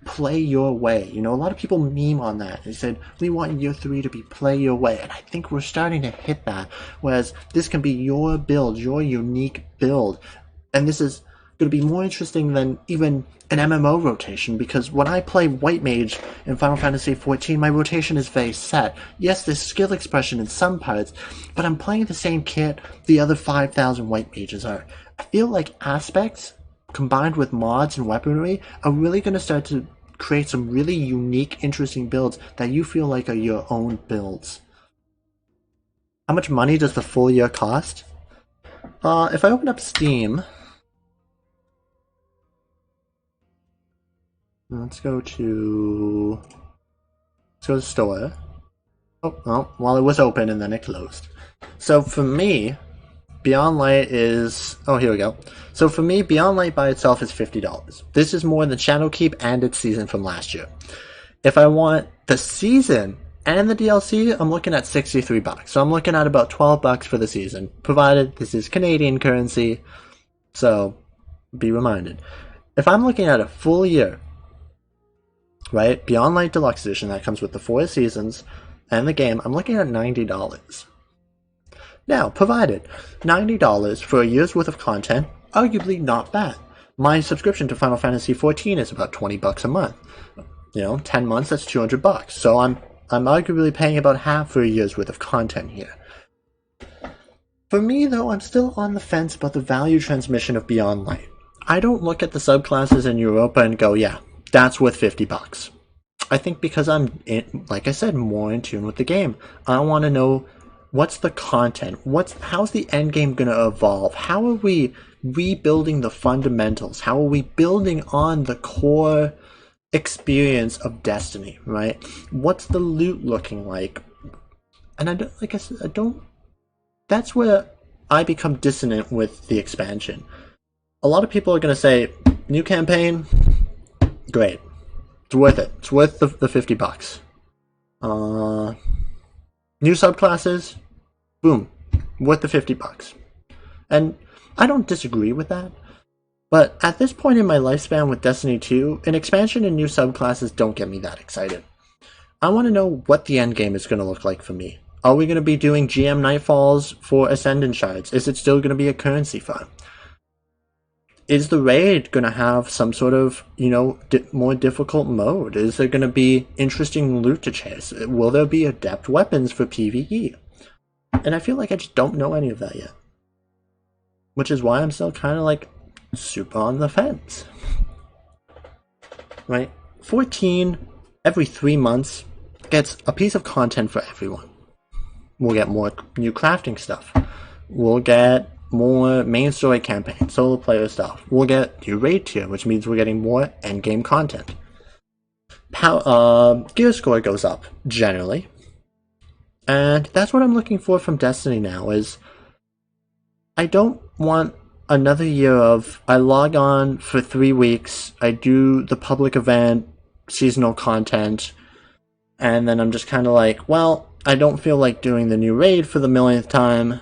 play your way. You know, a lot of people meme on that. They said, we want year 3 to be play your way, and I think we're starting to hit that, whereas this can be your build, your unique build, and this is going to be more interesting than even an MMO rotation, because when I play White Mage in Final Fantasy XIV, my rotation is very set. Yes, there's skill expression in some parts, but I'm playing the same kit the other 5,000 White Mages are. I feel like aspects combined with mods and weaponry are really going to start to create some really unique, interesting builds that you feel like are your own builds. How much money does the full year cost? If I open up Steam, let's go to the store. Oh, well, it was open and then it closed. So for me, Beyond Light is... oh, here we go. So for me, Beyond Light by itself is $50. This is more than Shadowkeep and its season from last year. If I want the season and the DLC, I'm looking at $63. So I'm looking at about $12 for the season, provided this is Canadian currency. So be reminded. If I'm looking at a full year, right, Beyond Light Deluxe Edition that comes with the 4 seasons and the game, I'm looking at $90. Now, provided $90 for a year's worth of content, arguably not bad. My subscription to Final Fantasy XIV is about $20 a month. You know, 10 months, that's $200. So I'm arguably paying about half for a year's worth of content here. For me, though, I'm still on the fence about the value transmission of Beyond Light. I don't look at the subclasses in Europa and go, yeah, that's worth $50. I think because I'm, like I said, more in tune with the game. I want to know what's the content, how's the end game going to evolve, how are we rebuilding the fundamentals, how are we building on the core experience of Destiny, right? What's the loot looking like? And I don't, like I said, I don't, that's where I become dissonant with the expansion. A lot of people are going to say, new campaign, great. It's worth it. It's worth the $50. New subclasses, boom, worth the $50. And I don't disagree with that. But at this point in my lifespan with Destiny 2, an expansion and new subclasses don't get me that excited. I want to know what the end game is going to look like for me. Are we going to be doing GM Nightfalls for Ascendant Shards? Is it still going to be a currency farm? Is the raid going to have some sort of, you know, more difficult mode? Is there going to be interesting loot to chase? Will there be adept weapons for PvE? And I feel like I just don't know any of that yet. Which is why I'm still kind of like super on the fence. Right? 14 every 3 months gets a piece of content for everyone. We'll get more new crafting stuff. We'll get more main story campaign, solo player stuff. We'll get new raid tier, which means we're getting more endgame content. gear score goes up, generally. And that's what I'm looking for from Destiny now, is I don't want another year of I log on for 3 weeks, I do the public event, seasonal content, and then I'm just kind of like, well, I don't feel like doing the new raid for the millionth time.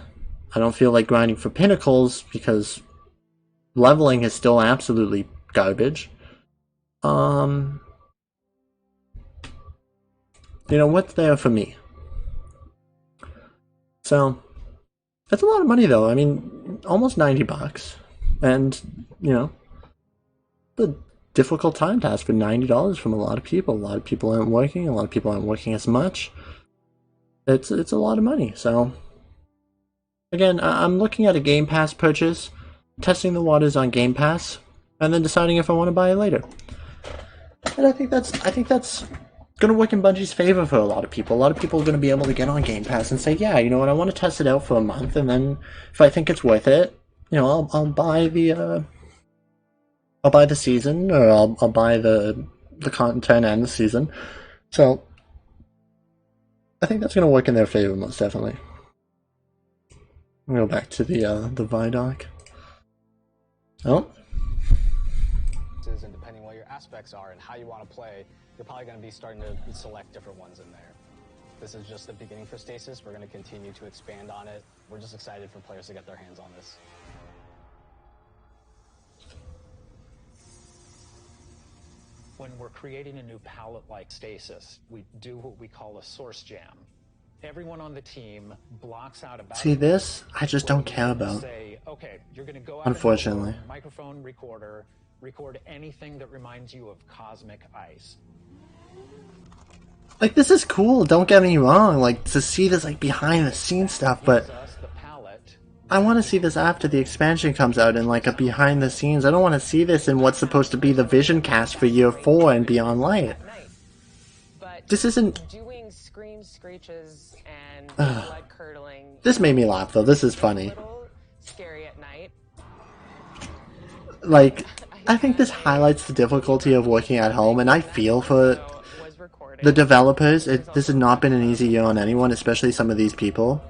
I don't feel like grinding for pinnacles because leveling is still absolutely garbage. You know, what's there for me? So, that's a lot of money though. I mean, almost $90. And, you know, the difficult time to ask for $90 from a lot of people. A lot of people aren't working, a lot of people aren't working as much. It's a lot of money, so again, I'm looking at a Game Pass purchase, testing the waters on Game Pass, and then deciding if I want to buy it later. And I think that's gonna work in Bungie's favor for a lot of people. A lot of people are gonna be able to get on Game Pass and say, yeah, you know what, I want to test it out for a month, and then if I think it's worth it, you know, I'll buy the season, or I'll buy the content and the season. So I think that's gonna work in their favor most definitely. I'll go back to the vidoc. Oh. And depending what your aspects are and how you want to play, you're probably going to be starting to select different ones in there. This is just the beginning for Stasis. We're going to continue to expand on it. We're just excited for players to get their hands on this. When we're creating a new palette like Stasis, we do what we call a source jam. Everyone on the team blocks out about. See this? I just don't care about. Say, okay, you're going to go out unfortunately. Microphone recorder, record anything that reminds you of cosmic ice. Like, this is cool, don't get me wrong, like, to see this, like, behind the scenes stuff, but I want to see this after the expansion comes out in, like, a behind the scenes. I don't want to see this in what's supposed to be the vision cast for year 4 and Beyond Light. This isn't... Doing scream screeches and blood curdling. This made me laugh, though. This is funny. Scary at night. Like, I think this highlights the difficulty of working at home, and I feel for the developers. This has not been an easy year on anyone, especially some of these people.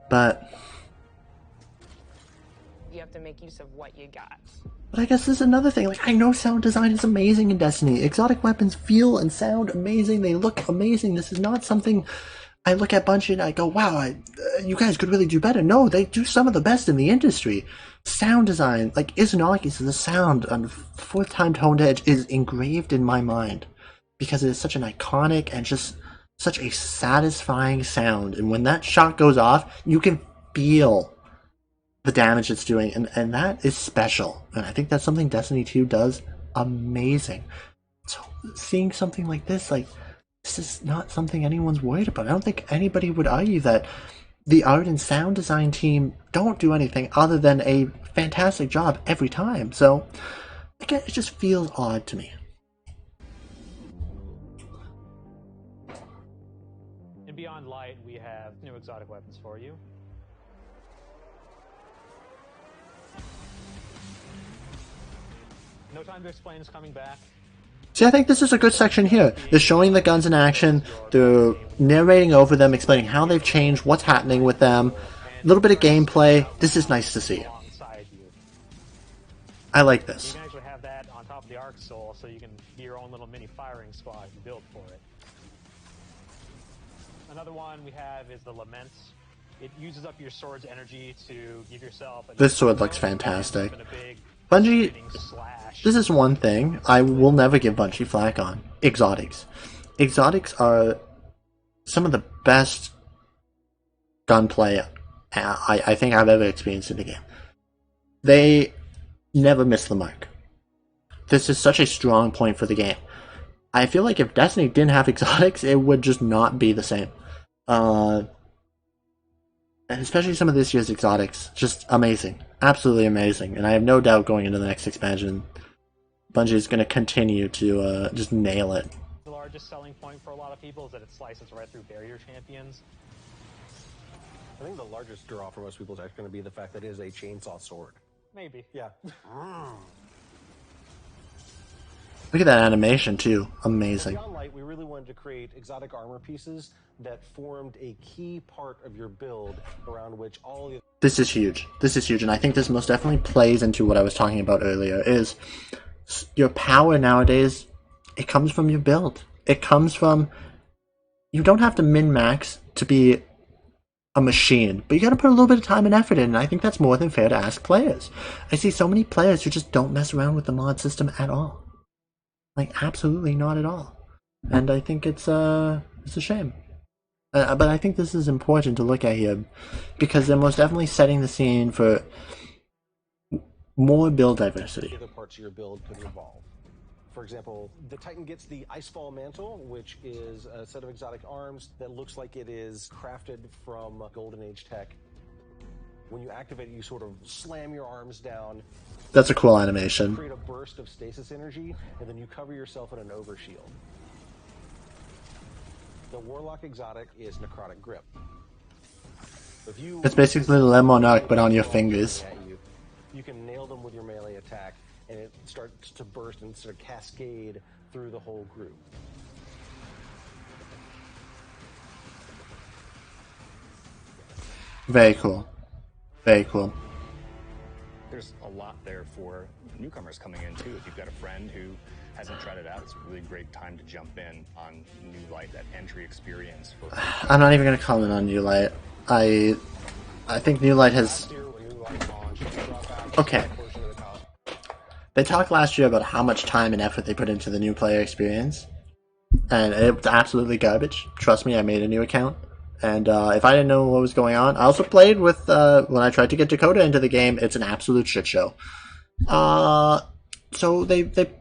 But you have to make use of what you got. But I guess this is another thing. Like, I know sound design is amazing in Destiny. Exotic weapons feel and sound amazing. They look amazing. This is not something I look at Bungie and I go, wow, you guys could really do better. No, they do some of the best in the industry. Sound design, like Izanagi's, the sound on Fourth Time Toned Edge is engraved in my mind because it is such an iconic and just such a satisfying sound. And when that shot goes off, you can feel the damage it's doing, and that is special. And I think that's something Destiny 2 does amazing. So seeing something like this is not something anyone's worried about. I don't think anybody would argue that the art and sound design team don't do anything other than a fantastic job every time. So again, it just feels odd to me. In Beyond Light, we have new exotic weapons for you. No Time to Explain is coming back. See, I think this is a good section here. They're showing the guns in action, they're narrating over them, explaining how they've changed, what's happening with them, a little bit of gameplay. This is nice to see. I like this. You can actually have that on top of the Arc Soul, so you can be your own little mini firing squad built for it. Another one we have is the Laments. It uses up your sword's energy to give yourself... This sword looks fantastic. Bungie, this is one thing I will never give Bungie flack on. Exotics. Exotics are some of the best gunplay I think I've ever experienced in the game. They never miss the mark. This is such a strong point for the game. I feel like if Destiny didn't have exotics, it would just not be the same. And especially some of this year's exotics, just amazing. Absolutely amazing. And I have no doubt going into the next expansion, Bungie is going to continue to just nail it. The largest selling point for a lot of people is that it slices right through barrier champions. I think the largest draw for most people is actually going to be the fact that it is a chainsaw sword. Maybe, yeah. Look at that animation too. Amazing. Beyond light, we really wanted to create exotic armor pieces that formed a key part of your build around which all the... This is huge. This is huge, and I think this most definitely plays into what I was talking about earlier, is your power nowadays, it comes from your build. It comes from... You don't have to min-max to be a machine, but you gotta put a little bit of time and effort in, and I think that's more than fair to ask players. I see so many players who just don't mess around with the mod system at all. Like, absolutely not at all. And I think it's a shame. But I think this is important to look at here, because they're most definitely setting the scene for more build diversity. Other parts of your build could evolve. For example, the Titan gets the Icefall Mantle, which is a set of exotic arms that looks like it is crafted from Golden Age tech. When you activate it, you sort of slam your arms down. That's a cool animation. Create a burst of stasis energy, and then you cover yourself in an overshield. The Warlock exotic is Necrotic Grip. It's basically Le Monarch, but on your fingers. You can nail them with your melee attack, and it starts to burst and sort of cascade through the whole group. Very cool. Very cool. There's a lot there for newcomers coming in too. If you've got a friend who hasn't tried it out, it's a really great time to jump in on New Light, that entry experience. I'm not even going to comment on New Light. I think New Light has... Okay. They talked last year about how much time and effort they put into the new player experience, and it was absolutely garbage. Trust me, I made a new account, and if I didn't know what was going on, I also played with, when I tried to get Dakota into the game, it's an absolute shit show. So they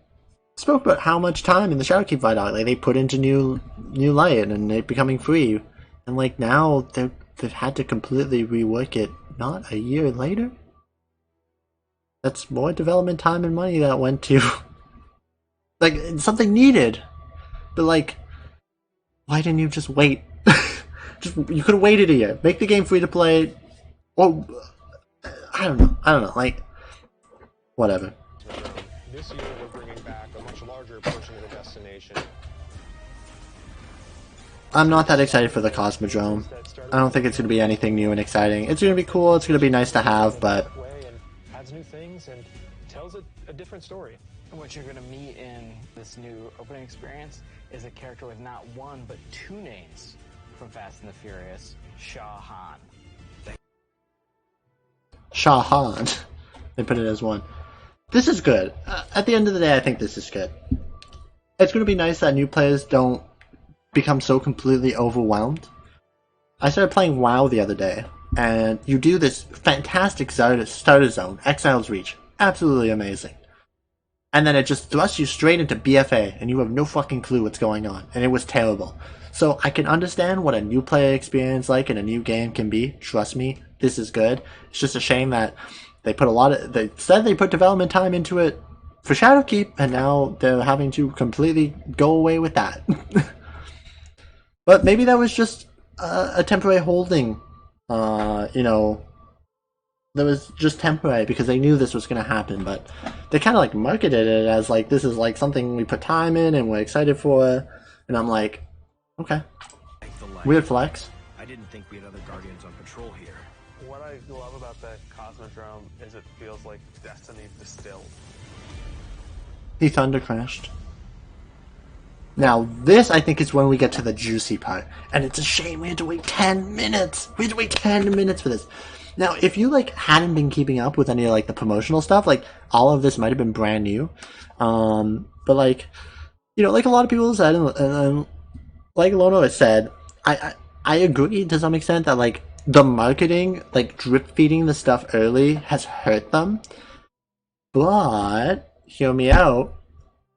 spoke about how much time in the Shadowkeep vidoc they put into New Light and it becoming free, and like now they've had to completely rework it. Not a year later. That's more development time and money that went to like something needed, but like, why didn't you just wait? You could have waited a year. Make the game free to play. Or I don't know. Like, whatever. This year we're bringing back a much larger portion of the destination. I'm not that excited for the Cosmodrome. I don't think it's going to be anything new and exciting. It's going to be cool. It's going to be nice to have, but adds new things and tells a different story. What you're going to meet in this new opening experience is a character with not one but two names from Fast and the Furious, Shah Han. Shah Han. They put it as one. This is good. At the end of the day, I think this is good. It's going to be nice that new players don't become so completely overwhelmed. I started playing WoW the other day, and you do this fantastic starter zone, Exile's Reach. Absolutely amazing. And then it just thrusts you straight into BFA, and you have no fucking clue what's going on, and it was terrible. So I can understand what a new player experience like in a new game can be. Trust me, this is good. It's just a shame that they said they put development time into it for Shadowkeep, and now they're having to completely go away with that. But maybe that was just a temporary holding, that was just temporary because they knew this was going to happen, but they kind of like marketed it as like, this is like something we put time in and we're excited for, and I'm like, okay. Weird flex. I didn't think we had other Guardians on patrol here. What I love about the Cosmodrome is it feels like Destiny distilled. He thunder crashed. Now, this, I think, is when we get to the juicy part. And it's a shame we had to wait 10 minutes! We had to wait 10 minutes for this. Now, if you, like, hadn't been keeping up with any of, like, the promotional stuff, like, all of this might have been brand new. But, like, like a lot of people have said, and like Lono has said, I agree to some extent that, like, the marketing, like, drip-feeding the stuff early has hurt them. But, hear me out,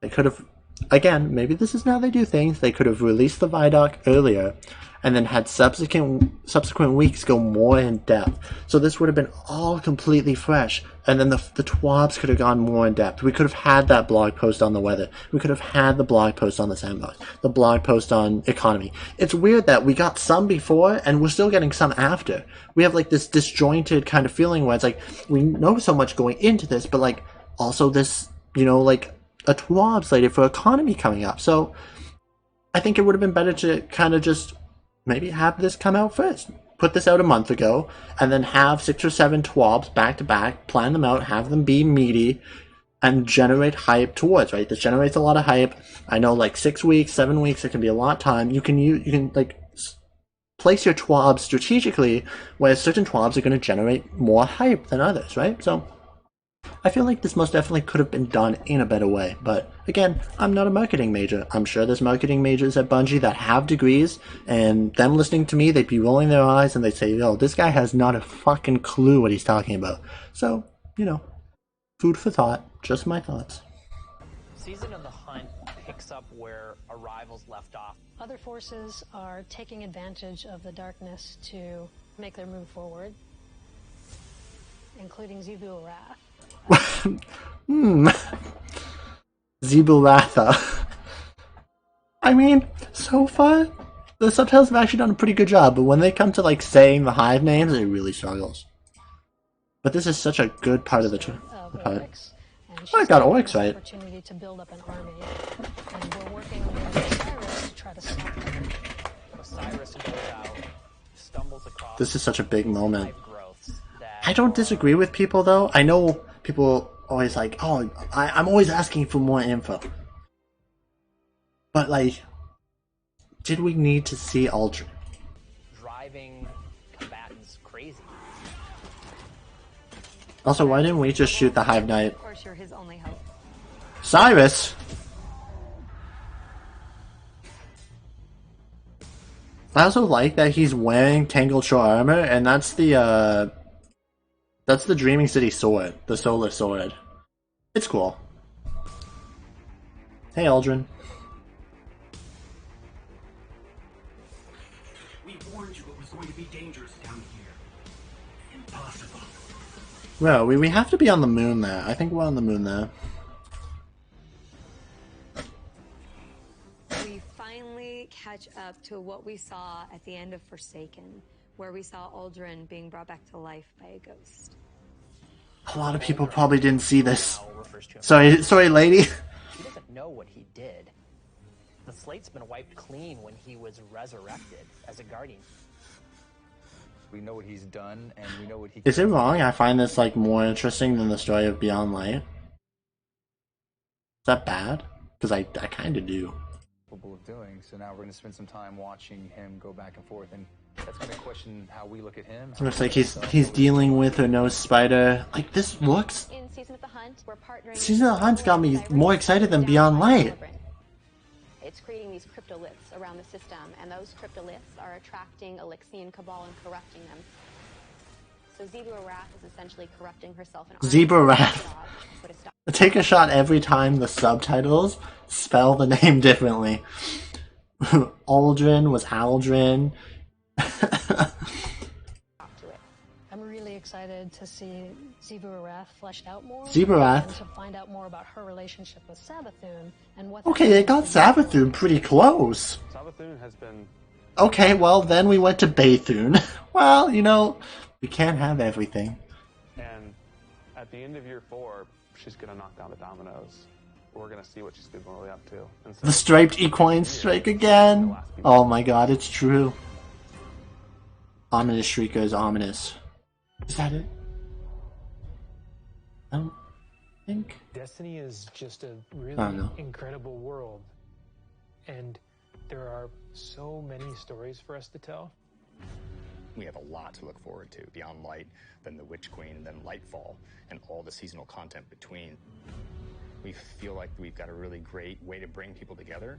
they could have... Again, maybe this is how they do things. They could have released the vidoc earlier and then had subsequent weeks go more in depth. So this would have been all completely fresh. And then the TWABs could have gone more in depth. We could have had that blog post on the weather. We could have had the blog post on the sandbox. The blog post on economy. It's weird that we got some before and we're still getting some after. We have like this disjointed kind of feeling where it's like, we know so much going into this, but like also this, like a TWAB slated for Economy coming up. So I think it would have been better to kind of just maybe have this come out first. Put this out a month ago, and then have 6 or 7 TWABs back to back, plan them out, have them be meaty, and generate hype towards, right? This generates a lot of hype. I know, like 6 weeks, 7 weeks, it can be a lot of time. You can like place your TWABs strategically, where certain TWABs are going to generate more hype than others, right? So I feel like this most definitely could have been done in a better way. But again, I'm not a marketing major. I'm sure there's marketing majors at Bungie that have degrees, and them listening to me, they'd be rolling their eyes and they'd say, yo, this guy has not a fucking clue what he's talking about. So, you know, food for thought. Just my thoughts. Season of the Hunt picks up where Arrival's left off. Other forces are taking advantage of the darkness to make their move forward, including Zebu Wrath. Zebu Ratha. I mean, so far, the subtitles have actually done a pretty good job, but when they come to like saying the hive names, it really struggles. But this is such a good part of the part. I got Oryx right. Opportunity to build up an army, and we're working with Cyrus to try to stop them. Cyrus goes out, stumbles across. This is such a big moment. I don't disagree with people though. I know people always like, oh, I'm always asking for more info. But like, did we need to see Aldrin? Driving combatants crazy. Also, why didn't we just shoot the Hive Knight? Of course, you're his only hope. Cyrus! I also like that he's wearing Tangled Shore armor, and that's the Dreaming City sword, the Solar Sword. It's cool. Hey, Aldrin. We warned you it was going to be dangerous down here. Impossible. Well, we have to be on the moon there. I think we're on the moon there. We finally catch up to what we saw at the end of Forsaken, where we saw Aldrin being brought back to life by a ghost. A lot of people probably didn't see this. Sorry, lady. He doesn't know what he did. The slate's been wiped clean when he was resurrected as a guardian. We know what he's done, and we know what he. Is it wrong? I find this like more interesting than the story of Beyond Light. Is that bad? Because I kind of do. Capable of doing. So now we're going to spend some time watching him go back and forth, and that's going to question how we look at him. Looks like he's dealing with a nose spider. Like this looks. In Season of the Hunt, we're partnering. Season of the Hunt's got me more excited than Beyond Light. It's creating these cryptoliths around the system, and those cryptoliths are attracting Alexian Cabal and corrupting them. So Zebra Wrath is essentially corrupting herself. Zebra Wrath. Take a shot every time the subtitles spell the name differently. Aldrin was Aldrin. I'm really excited to see Zebra Wrath fleshed out more. Zebra Wrath. And to find out more about her relationship with Savathun and what. Okay, they got Savathun pretty close. Savathun has been. Okay, well then we went to Baythun. Well, you know, we can't have everything. And at the end of year 4, she's gonna knock down the dominoes. We're gonna see what she's been really up to. And so, The striped equine strike again. Oh my god, it's true. Ominous Shrieker is ominous. Is that it? I don't think. Destiny is just a really know. incredible world. And there are so many stories for us to tell. We have a lot to look forward to beyond Light, then the Witch Queen, and then Lightfall, and all the seasonal content between. We feel like we've got a really great way to bring people together.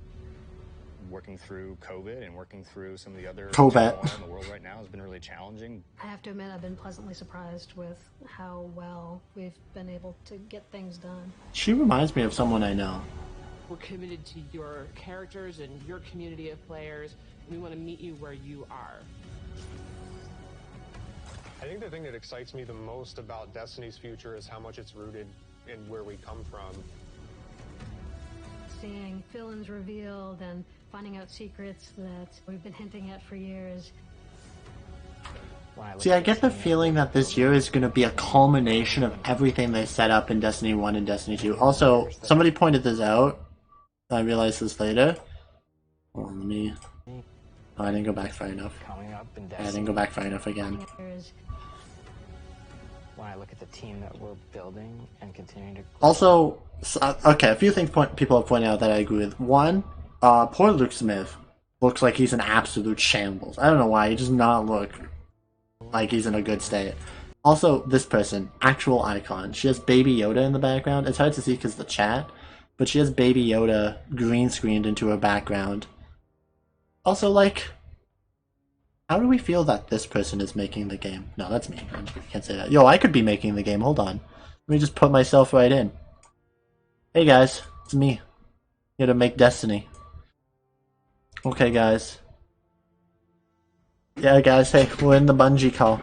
Working through COVID and working through some of the other COVID things in the world right now has been really challenging. I have to admit, I've been pleasantly surprised with how well we've been able to get things done. She reminds me of someone I know. We're committed to your characters and your community of players, and we want to meet you where you are. I think the thing that excites me the most about Destiny's future is how much it's rooted in where we come from. Seeing villains revealed and finding out secrets that we've been hinting at for years. See, I get the feeling that this year is going to be a culmination of everything they set up in Destiny 1 and Destiny 2. Also, somebody pointed this out. I realized this later. Hold on, let me... Oh, I didn't go back far enough. I didn't go back far enough again. When I look at the team that we're building and continuing to... Also, okay, a few things people have pointed out that I agree with. One, poor Luke Smith looks like he's an absolute shambles. I don't know why, he does not look like he's in a good state. Also, this person, actual icon. She has Baby Yoda in the background. It's hard to see because of the chat, but she has Baby Yoda green screened into her background. Also, like, how do we feel that this person is making the game? No, that's me. I can't say that. Yo, I could be making the game. Hold on. Let me just put myself right in. Hey guys, it's me. Here to make Destiny. Okay, guys. Yeah, guys, hey, we're in the Bungie call.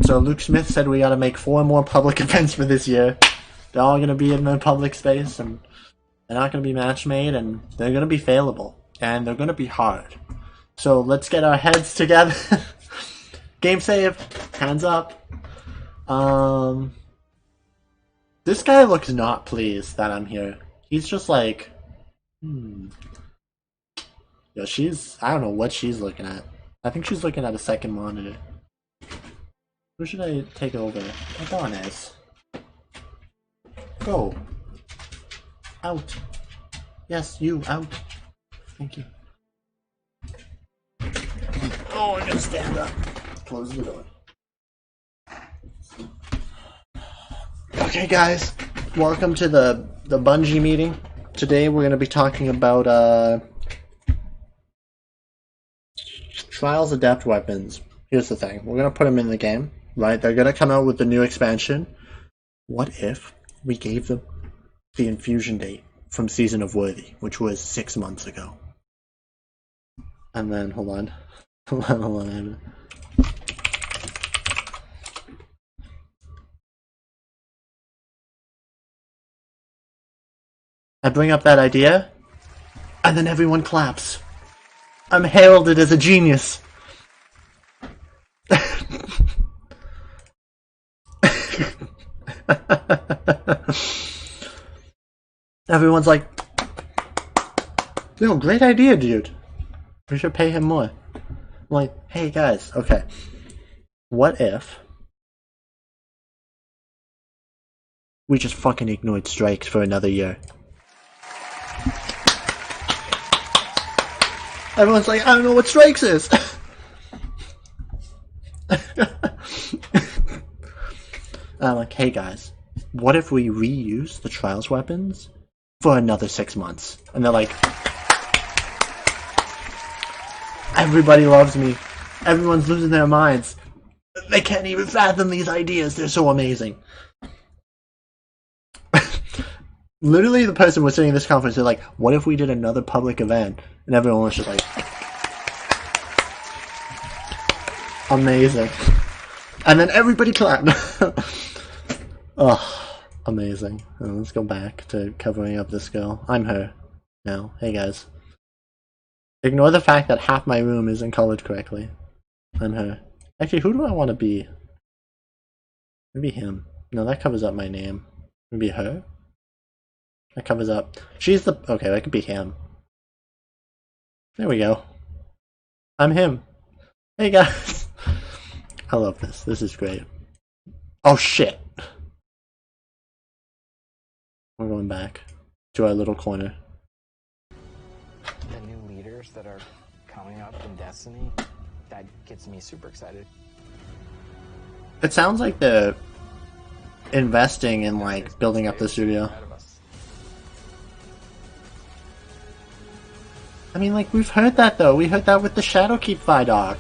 So Luke Smith said we gotta make 4 more public events for this year. They're all gonna be in the public space, and they're not gonna be match-made, and they're gonna be failable. And they're gonna be hard. So let's get our heads together. Game save. Hands up. This guy looks not pleased that I'm here. He's just like, Yo, I don't know what she's looking at. I think she's looking at a second monitor. Who should I take over? Adonis. Go. Out. Yes, you, out. Thank you. Oh, I'm gonna stand up. Close the door. Okay, guys. Welcome to the Bungie meeting. Today we're gonna be talking about, Trials Adept weapons. Here's the thing. We're gonna put them in the game, right? They're gonna come out with the new expansion. What if we gave them the infusion date from Season of Worthy, which was 6 months ago? And then, hold on. Hold on. I bring up that idea, and then everyone claps. I'm heralded as a genius. Everyone's like, yo, great idea, dude. We should pay him more. I'm like, hey guys, okay. What if we just fucking ignored strikes for another year? Everyone's like, I don't know what strikes is. I'm like, hey guys, what if we reuse the Trials weapons for another 6 months? And they're like, everybody loves me. Everyone's losing their minds. They can't even fathom these ideas. They're so amazing. Literally, the person was sitting in this conference, they're like, what if we did another public event? And everyone was just like, amazing. And then everybody clapped. Oh, amazing. Let's go back to covering up this girl. I'm her now. Hey guys. Ignore the fact that half my room isn't colored correctly. I'm her. Actually, who do I want to be? Maybe him. No, that covers up my name. Maybe her? That covers up. She's the... Okay, that could be him. There we go. I'm him. Hey guys. I love this. This is great. Oh shit. We're going back to our little corner. The new leaders that are coming up in Destiny, that gets me super excited. It sounds like they're investing in like building up the studio. I mean, like, we've heard that though. We heard that with the Shadowkeep vidoc.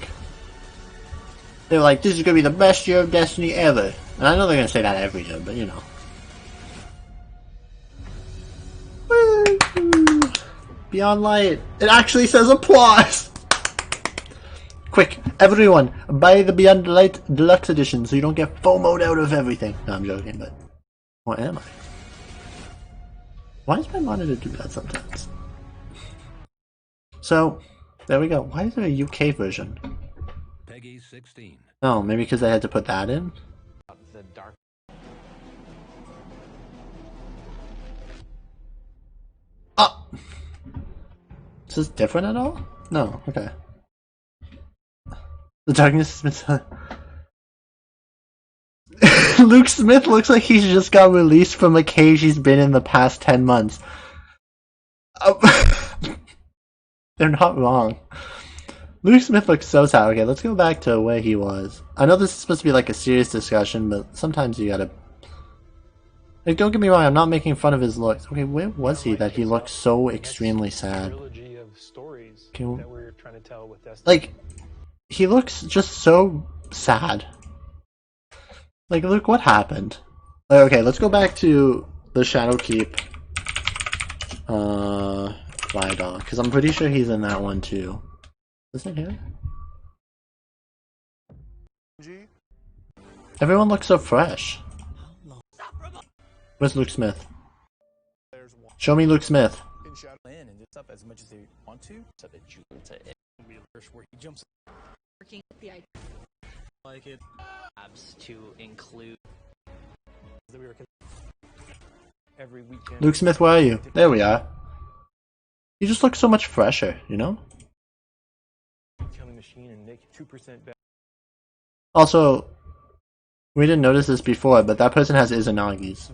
They're like, this is gonna be the best year of Destiny ever. And I know they're gonna say that every year, but you know. Woo! Beyond Light. It actually says applause! Quick, everyone, buy the Beyond Light Deluxe Edition so you don't get FOMO'd out of everything. No, I'm joking, but... Or am I? Why does my monitor do that sometimes? So, there we go. Why is there a UK version? Peggy 16. Oh, maybe because I had to put that in? The dark. Oh! Is this different at all? No, okay. The darkness has been... Luke Smith looks like he's just got released from a cage he's been in the past 10 months. They're not wrong. Luke Smith looks so sad. Okay, let's go back to where he was. I know this is supposed to be like a serious discussion, but sometimes you gotta... Like, don't get me wrong, I'm not making fun of his looks. Okay, where was he that he looked so extremely sad? Trilogy of stories Can... that we're trying to tell with Destiny. Like, he looks just so sad. Like, look what happened. Okay, let's go back to the Shadowkeep vidoc, because I'm pretty sure he's in that one too. Isn't it here? Everyone looks so fresh. Where's Luke Smith? Show me Luke Smith. And do stuff as much as they want to, so that you to it. Where he jumps. Working the idea. Like it. Abs to include. Every weekend. Luke Smith, where are you? There we are. You just look so much fresher, you know? Killing machine and make 2% better. Also, we didn't notice this before, but that person has Izanagi's.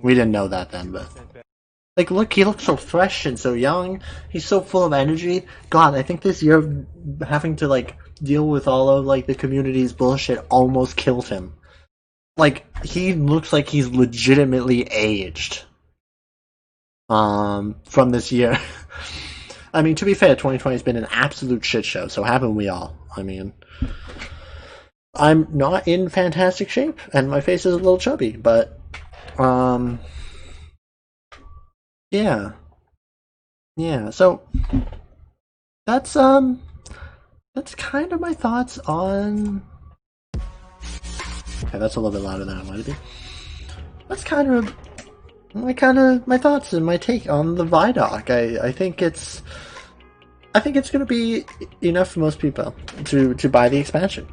We didn't know that then, but... Like, look, he looks so fresh and so young. He's so full of energy. God, I think this year of having to, like, deal with all of, like, the community's bullshit almost killed him. Like, he looks like he's legitimately aged. From this year. I mean, to be fair, 2020 has been an absolute shit show, so haven't we all? I mean... I'm not in fantastic shape, and my face is a little chubby, but... Yeah. Yeah, so... That's kind of my thoughts on... Okay, that's a little bit louder than I wanted to be. That's kind of my thoughts and my take on the vidoc. I think it's gonna be enough for most people to buy the expansion.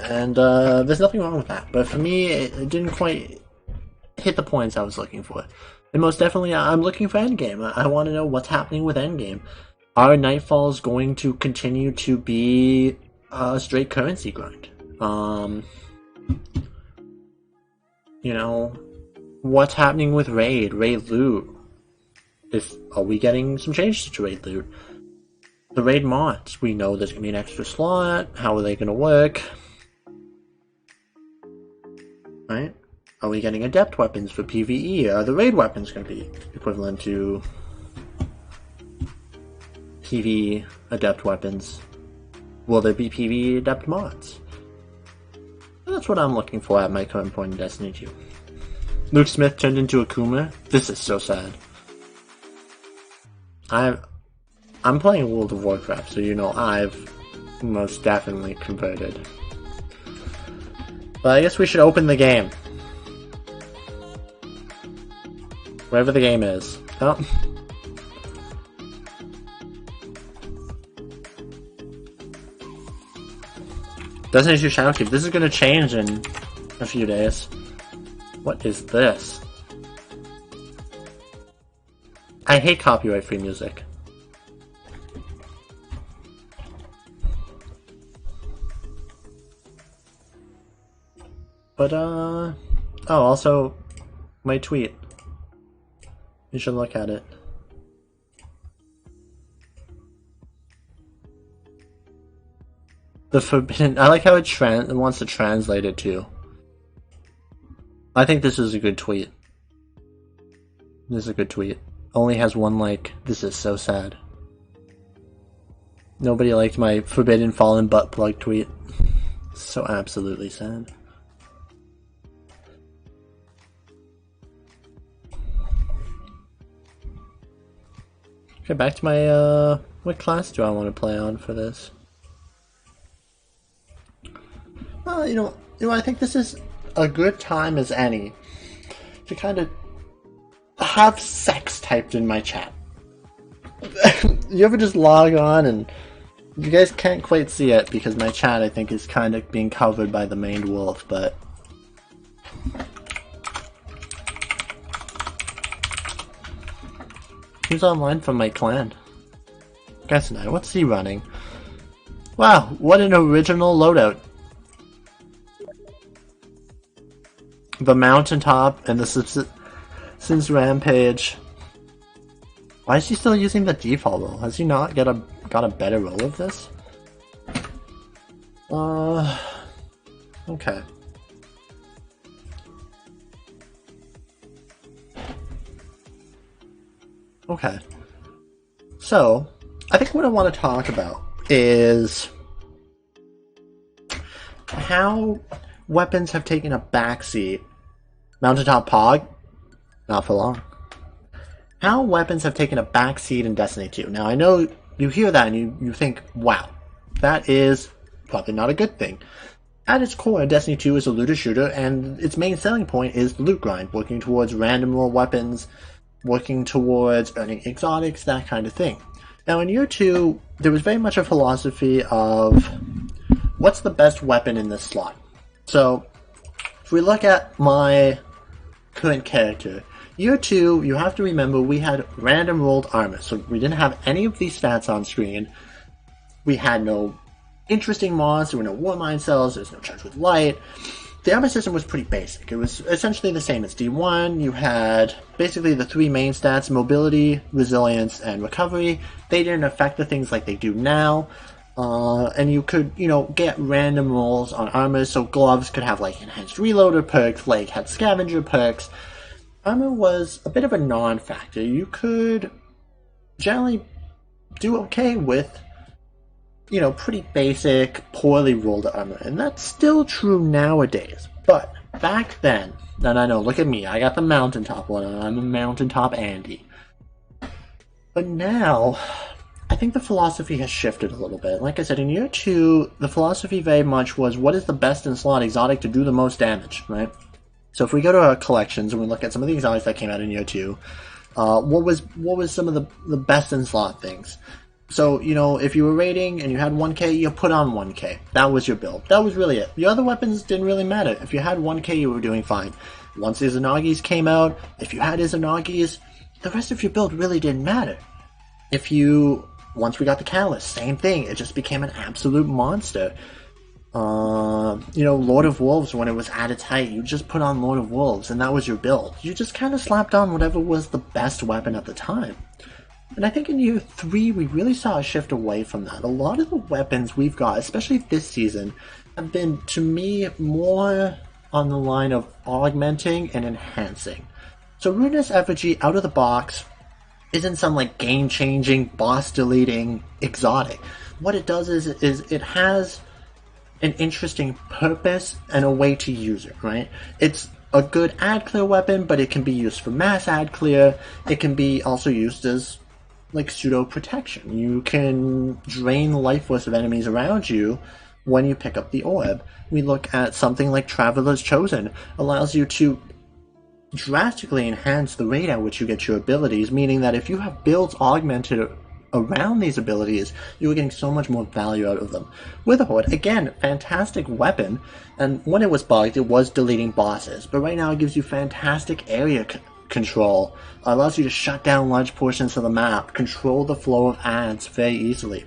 And there's nothing wrong with that. But for me, it didn't quite hit the points I was looking for. And most definitely, I'm looking for Endgame. I want to know what's happening with Endgame. Are Nightfalls going to continue to be a straight currency grind? You know, what's happening with Raid Loot? Are we getting some changes to Raid Loot? The Raid mods, we know there's going to be an extra slot. How are they going to work? Right? Are we getting adept weapons for PvE? Are the Raid weapons going to be equivalent to PvE adept weapons? Will there be PvE adept mods? That's what I'm looking for at my current point in Destiny 2. Luke Smith turned into a Kuma? This is so sad. I'm playing World of Warcraft, so you know I've most definitely converted. But I guess we should open the game. Wherever the game is. Oh. Destiny 2 Shadowkeep. This is going to change in a few days. What is this? I hate copyright-free music. But, oh, also, my tweet. You should look at it. The forbidden... I like how it wants to translate it too. I think this is a good tweet. This is a good tweet. Only has one like. This is so sad. Nobody liked my forbidden fallen butt plug tweet. So absolutely sad. Okay, back to my, what class do I want to play on for this? Well, you know, I think this is a good time as any to kind of have sex typed in my chat. You ever just log on and You guys can't quite see it because my chat, I think, is kind of being covered by the maned wolf, but... Who's online from my clan? Guess not. What's he running? Wow, what an original loadout. The mountaintop and the Simpsons Rampage. Why is he still using the default roll? Has he not got a better roll of this? Okay. Okay. So, I think what I want to talk about is how weapons have taken a backseat. Mountaintop Pog? Not for long. How weapons have taken a backseat in Destiny 2. Now, I know you hear that and you think, wow, that is probably not a good thing. At its core, Destiny 2 is a looter shooter, and its main selling point is the loot grind, working towards random roll weapons, working towards earning exotics, that kind of thing. Now, in year 2, there was very much a philosophy of what's the best weapon in this slot. So, if we look at my current character, year 2, you have to remember we had random rolled armor, so we didn't have any of these stats on screen. We had no interesting mods, there were no war mine cells, there was no charge with light. The armor system was pretty basic. It was essentially the same as D1. You had basically the three main stats, mobility, resilience, and recovery. They didn't affect the things like they do now. And you could, get random rolls on armor, so gloves could have like enhanced reloader perks, like had scavenger perks. Armor was a bit of a non-factor. You could generally do okay with pretty basic, poorly rolled armor, and that's still true nowadays. But back then, and I know, look at me, I got the mountaintop one, and I'm a mountaintop Andy. But now, I think the philosophy has shifted a little bit. Like I said, in year 2, the philosophy very much was what is the best in slot exotic to do the most damage, right? So if we go to our collections and we look at some of the exotics that came out in year 2, what was some of the best in slot things? So, if you were raiding and you had 1k, you put on 1k. That was your build. That was really it. The other weapons didn't really matter. If you had 1k, you were doing fine. Once Izanagi's came out, if you had Izanagi's, the rest of your build really didn't matter. Once we got the Catalyst, same thing. It just became an absolute monster. Lord of Wolves, when it was at its height, you just put on Lord of Wolves, and that was your build. You just kind of slapped on whatever was the best weapon at the time. And I think in year 3, we really saw a shift away from that. A lot of the weapons we've got, especially this season, have been, to me, more on the line of augmenting and enhancing. So Ruinous Effigy, out of the box, isn't some, game-changing, boss-deleting exotic. What it does is it has an interesting purpose and a way to use it, right? It's a good ad clear weapon, but it can be used for mass ad clear. It can be also used as pseudo protection. You can drain the life force of enemies around you when you pick up the orb. We look at something like Traveler's Chosen, allows you to drastically enhance the rate at which you get your abilities, meaning that if you have builds augmented around these abilities, you're getting so much more value out of them. Witherhoard, again, fantastic weapon, and when it was bugged, it was deleting bosses, but right now it gives you fantastic area control, allows you to shut down large portions of the map, control the flow of ads very easily.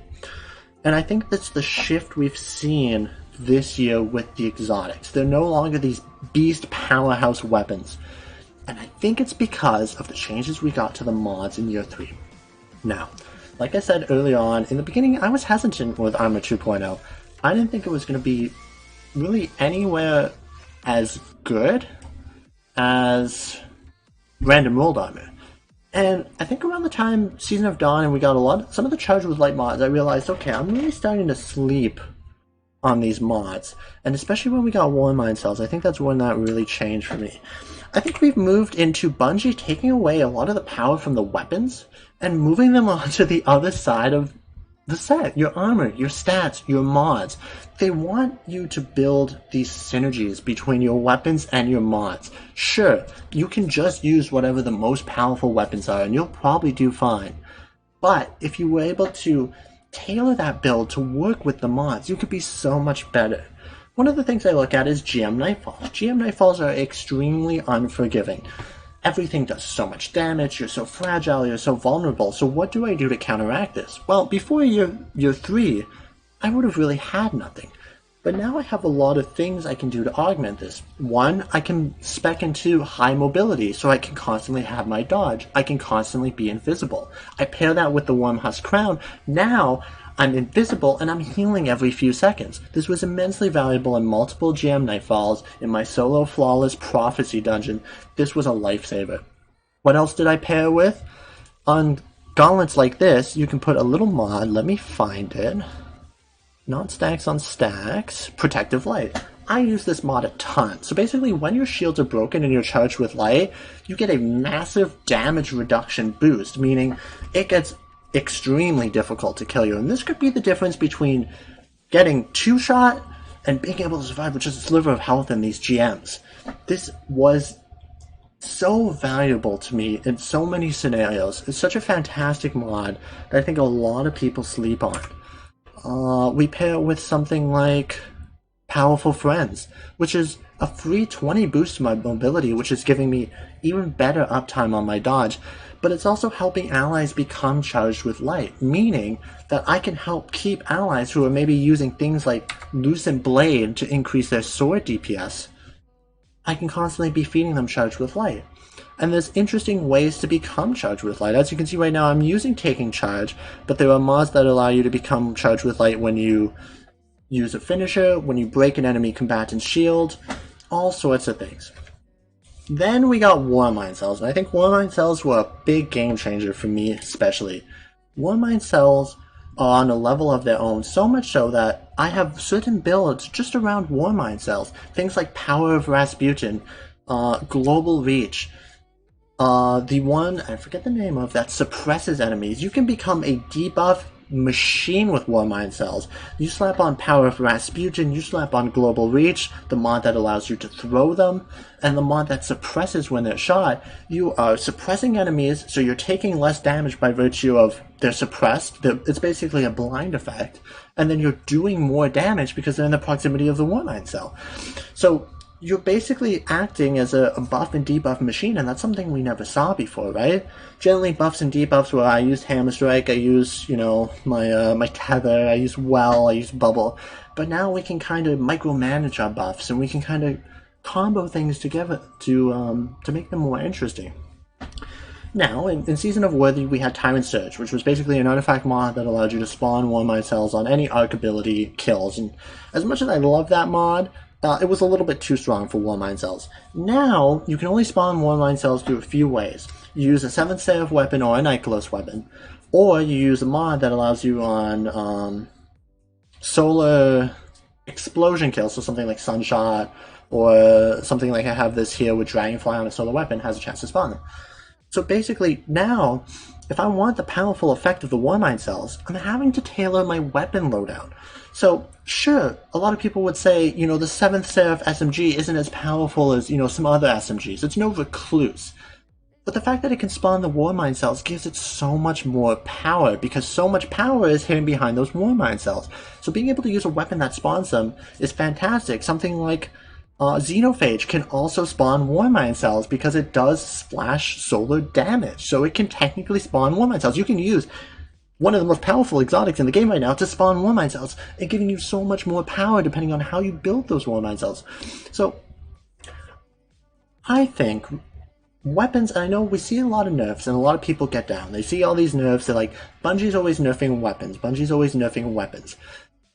And I think that's the shift we've seen this year with the exotics. They're no longer these beast powerhouse weapons. And I think it's because of the changes we got to the mods in year 3. Now, like I said early on, in the beginning I was hesitant with Armor 2.0. I didn't think it was going to be really anywhere as good as random rolled armor. And I think around the time Season of Dawn and we got some of the Charged with Light mods, I realized, okay, I'm really starting to sleep on these mods. And especially when we got War Mine cells, I think that's when that really changed for me. I think we've moved into Bungie taking away a lot of the power from the weapons and moving them onto the other side of the set. Your armor, your stats, your mods. They want you to build these synergies between your weapons and your mods. Sure, you can just use whatever the most powerful weapons are and you'll probably do fine. But if you were able to tailor that build to work with the mods, you could be so much better. One of the things I look at is GM Nightfalls. GM Nightfalls are extremely unforgiving. Everything does so much damage, you're so fragile, you're so vulnerable, so what do I do to counteract this? Well, before year 3, I would have really had nothing. But now I have a lot of things I can do to augment this. 1, I can spec into high mobility, so I can constantly have my dodge. I can constantly be invisible. I pair that with the Wormhusk Crown. Now, I'm invisible and I'm healing every few seconds. This was immensely valuable in multiple GM Nightfalls. In my solo Flawless Prophecy dungeon, this was a lifesaver. What else did I pair with? On gauntlets like this, you can put a little mod. Let me find it. Not stacks on stacks. Protective Light. I use this mod a ton. So basically, when your shields are broken and you're charged with light, you get a massive damage reduction boost, meaning it gets extremely difficult to kill you. And this could be the difference between getting 2-shot and being able to survive with just a sliver of health in these GMs. This was so valuable to me in so many scenarios. It's such a fantastic mod that I think a lot of people sleep on. We pair it with something like Powerful Friends, which is a free 20 boost to my mobility, which is giving me even better uptime on my dodge, but it's also helping allies become charged with light, meaning that I can help keep allies who are maybe using things like Lucent Blade to increase their sword DPS. I can constantly be feeding them charged with light. And there's interesting ways to become charged with light. As you can see right now, I'm using Taking Charge, but there are mods that allow you to become charged with light when you use a finisher, when you break an enemy combatant's shield, all sorts of things. Then we got Warmind Cells, and I think Warmind Cells were a big game changer for me especially. Warmind Cells are on a level of their own, so much so that I have certain builds just around Warmind Cells. Things like Power of Rasputin, Global Reach, the one, I forget the name of, that suppresses enemies. You can become a debuff machine with Warmind Cells. You slap on Power of Rasputin, you slap on Global Reach, the mod that allows you to throw them, and the mod that suppresses when they're shot. You are suppressing enemies, so you're taking less damage by virtue of they're suppressed. It's basically a blind effect. And then you're doing more damage because they're in the proximity of the Warmind Cell. So you're basically acting as a buff and debuff machine, and that's something we never saw before, right? Generally, buffs and debuffs where I use Hammer Strike, I use, my Tether, I use Well, I use Bubble, but now we can kind of micromanage our buffs, and we can kind of combo things together to make them more interesting. Now, in Season of Worthy, we had Tyrant Surge, which was basically an artifact mod that allowed you to spawn Warmind Cells on any arc ability kills, and as much as I love that mod, it was a little bit too strong for Warmind Cells. Now, you can only spawn Warmind Cells through a few ways. You use a 7th Seraph weapon or an Icolos weapon, or you use a mod that allows you on solar explosion kills, so something like Sunshot, or something like I have this here with Dragonfly on a solar weapon has a chance to spawn them. So basically, now, if I want the powerful effect of the Warmind Cells, I'm having to tailor my weapon loadout. So, sure, a lot of people would say, the 7th Seraph SMG isn't as powerful as, some other SMGs. It's no Recluse. But the fact that it can spawn the Warmind Cells gives it so much more power, because so much power is hidden behind those Warmind Cells. So being able to use a weapon that spawns them is fantastic. Something like Xenophage can also spawn Warmind Cells because it does splash solar damage. So it can technically spawn Warmind Cells. You can use one of the most powerful exotics in the game right now to spawn Warmind Cells, and giving you so much more power depending on how you build those Warmind Cells. So, I think weapons, I know we see a lot of nerfs, and a lot of people get down. They see all these nerfs, they're like, Bungie's always nerfing weapons, Bungie's always nerfing weapons.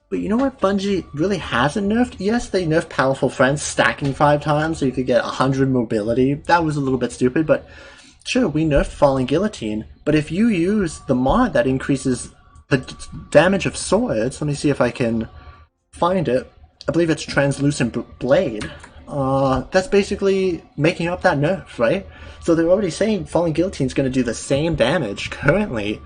But you know what Bungie really hasn't nerfed? Yes, they nerfed Powerful Friends, stacking 5 times so you could get 100 mobility. That was a little bit stupid, but sure, we nerfed Falling Guillotine, but if you use the mod that increases the damage of swords, let me see if I can find it. I believe it's Translucent Blade. That's basically making up that nerf, right? So they're already saying Falling Guillotine's going to do the same damage currently,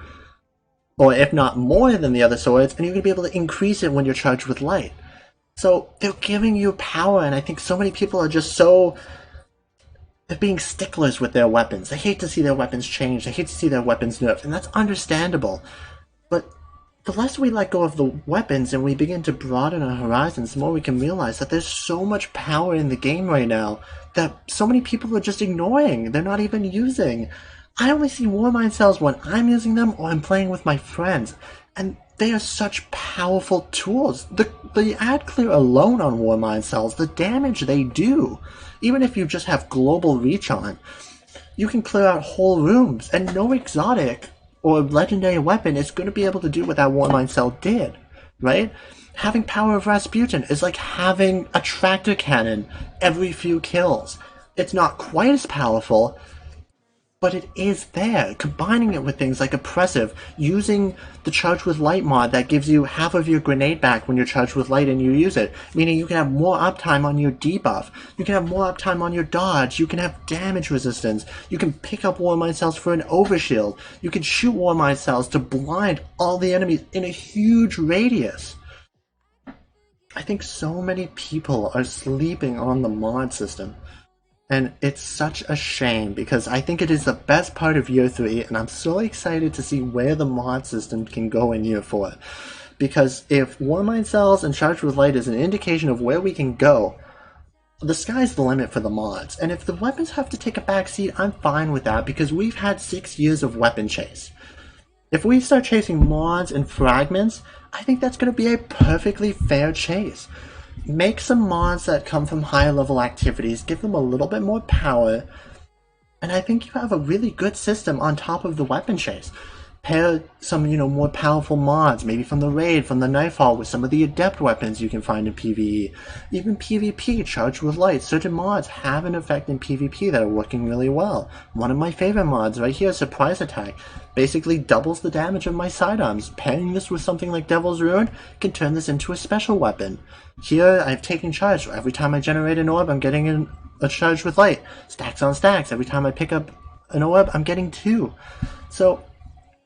or if not more than the other swords, and you're going to be able to increase it when you're charged with light. So they're giving you power, and I think so many people are just they're being sticklers with their weapons. They hate to see their weapons change. They hate to see their weapons nerfed, and that's understandable. But the less we let go of the weapons and we begin to broaden our horizons, the more we can realize that there's so much power in the game right now that so many people are just ignoring. They're not even using. I only see Warmind cells when I'm using them or I'm playing with my friends, and they are such powerful tools. The ad clear alone on Warmind cells, the damage they do, even if you just have global reach on, you can clear out whole rooms, and no exotic or legendary weapon is going to be able to do what that Warmind cell did, right? Having Power of Rasputin is like having a tractor cannon every few kills. It's not quite as powerful, but it is there. Combining it with things like Oppressive, using the Charge with Light mod that gives you half of your grenade back when you're charged with light and you use it, meaning you can have more uptime on your debuff, you can have more uptime on your dodge, you can have damage resistance, you can pick up Warmind cells for an overshield, you can shoot Warmind cells to blind all the enemies in a huge radius. I think so many people are sleeping on the mod system. And it's such a shame, because I think it is the best part of Year 3, and I'm so excited to see where the mod system can go in Year 4. Because if Warmind cells and Charged with Light is an indication of where we can go, the sky's the limit for the mods. And if the weapons have to take a backseat, I'm fine with that, because we've had 6 years of weapon chase. If we start chasing mods and fragments, I think that's going to be a perfectly fair chase. Make some mods that come from higher level activities, give them a little bit more power, and I think you have a really good system on top of the weapon chase. Pair some, more powerful mods, maybe from the raid, from the Nightfall, with some of the adept weapons you can find in PvE. Even PvP, Charged with Light, certain mods have an effect in PvP that are working really well. One of my favorite mods right here, Surprise Attack, basically doubles the damage of my sidearms. Pairing this with something like Devil's Ruin can turn this into a special weapon. Here, I've taken charge. Every time I generate an orb, I'm getting a Charge with Light. Stacks on stacks. Every time I pick up an orb, I'm getting 2. So,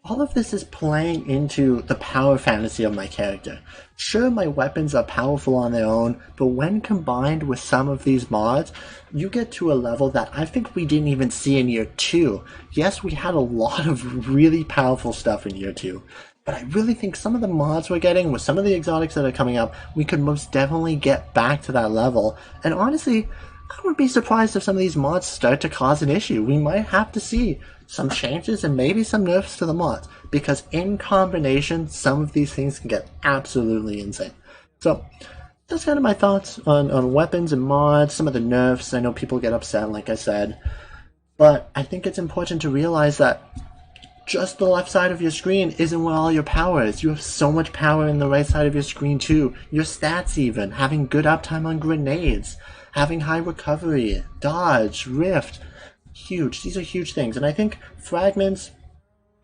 all of this is playing into the power fantasy of my character. Sure, my weapons are powerful on their own, but when combined with some of these mods, you get to a level that I think we didn't even see in Year 2. Yes, we had a lot of really powerful stuff in Year 2, but I really think some of the mods we're getting, with some of the exotics that are coming up, we could most definitely get back to that level. And honestly, I would be surprised if some of these mods start to cause an issue. We might have to see some changes and maybe some nerfs to the mods, because in combination, some of these things can get absolutely insane. So, that's kind of my thoughts on weapons and mods, some of the nerfs. I know people get upset, like I said, but I think it's important to realize that just the left side of your screen isn't where all your power is. You have so much power in the right side of your screen too. Your stats even, having good uptime on grenades, having high recovery, dodge, rift, huge. These are huge things, and I think fragments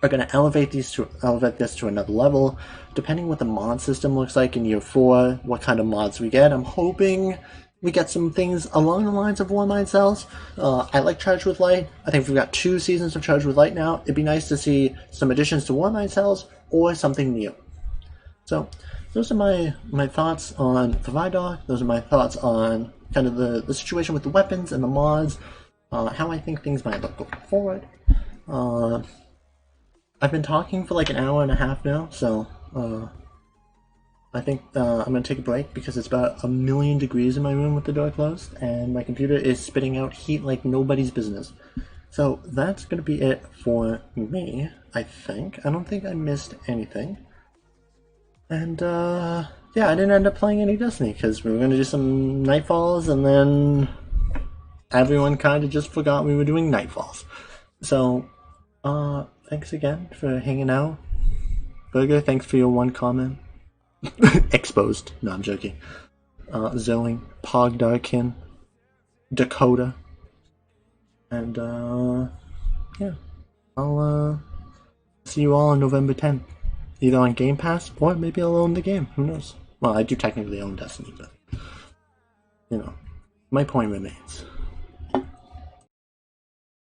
are going to elevate this to another level, depending what the mod system looks like in Year 4, what kind of mods we get. I'm hoping we get some things along the lines of Warmind cells. I like Charge with Light. I think we've got 2 seasons of Charge with Light now. It'd be nice to see some additions to Warmind cells or something new. So those are my thoughts on the vidoc. Those are my thoughts on kind of the situation with the weapons and the mods, how I think things might look going forward. I've been talking for like an hour and a half now, so I think I'm going to take a break because it's about 1,000,000 degrees in my room with the door closed, and my computer is spitting out heat like nobody's business. So that's going to be it for me, I think. I don't think I missed anything. And yeah, I didn't end up playing any Destiny because we were going to do some Nightfalls, and then everyone kind of just forgot we were doing Nightfalls. So, thanks again for hanging out. Burger, thanks for your 1 comment. Exposed. No, I'm joking. Zoe, Pogdarkin, Dakota, and yeah, I'll see you all on November 10th, either on Game Pass or maybe I'll own the game. Who knows? Well, I do technically own Destiny, but my point remains.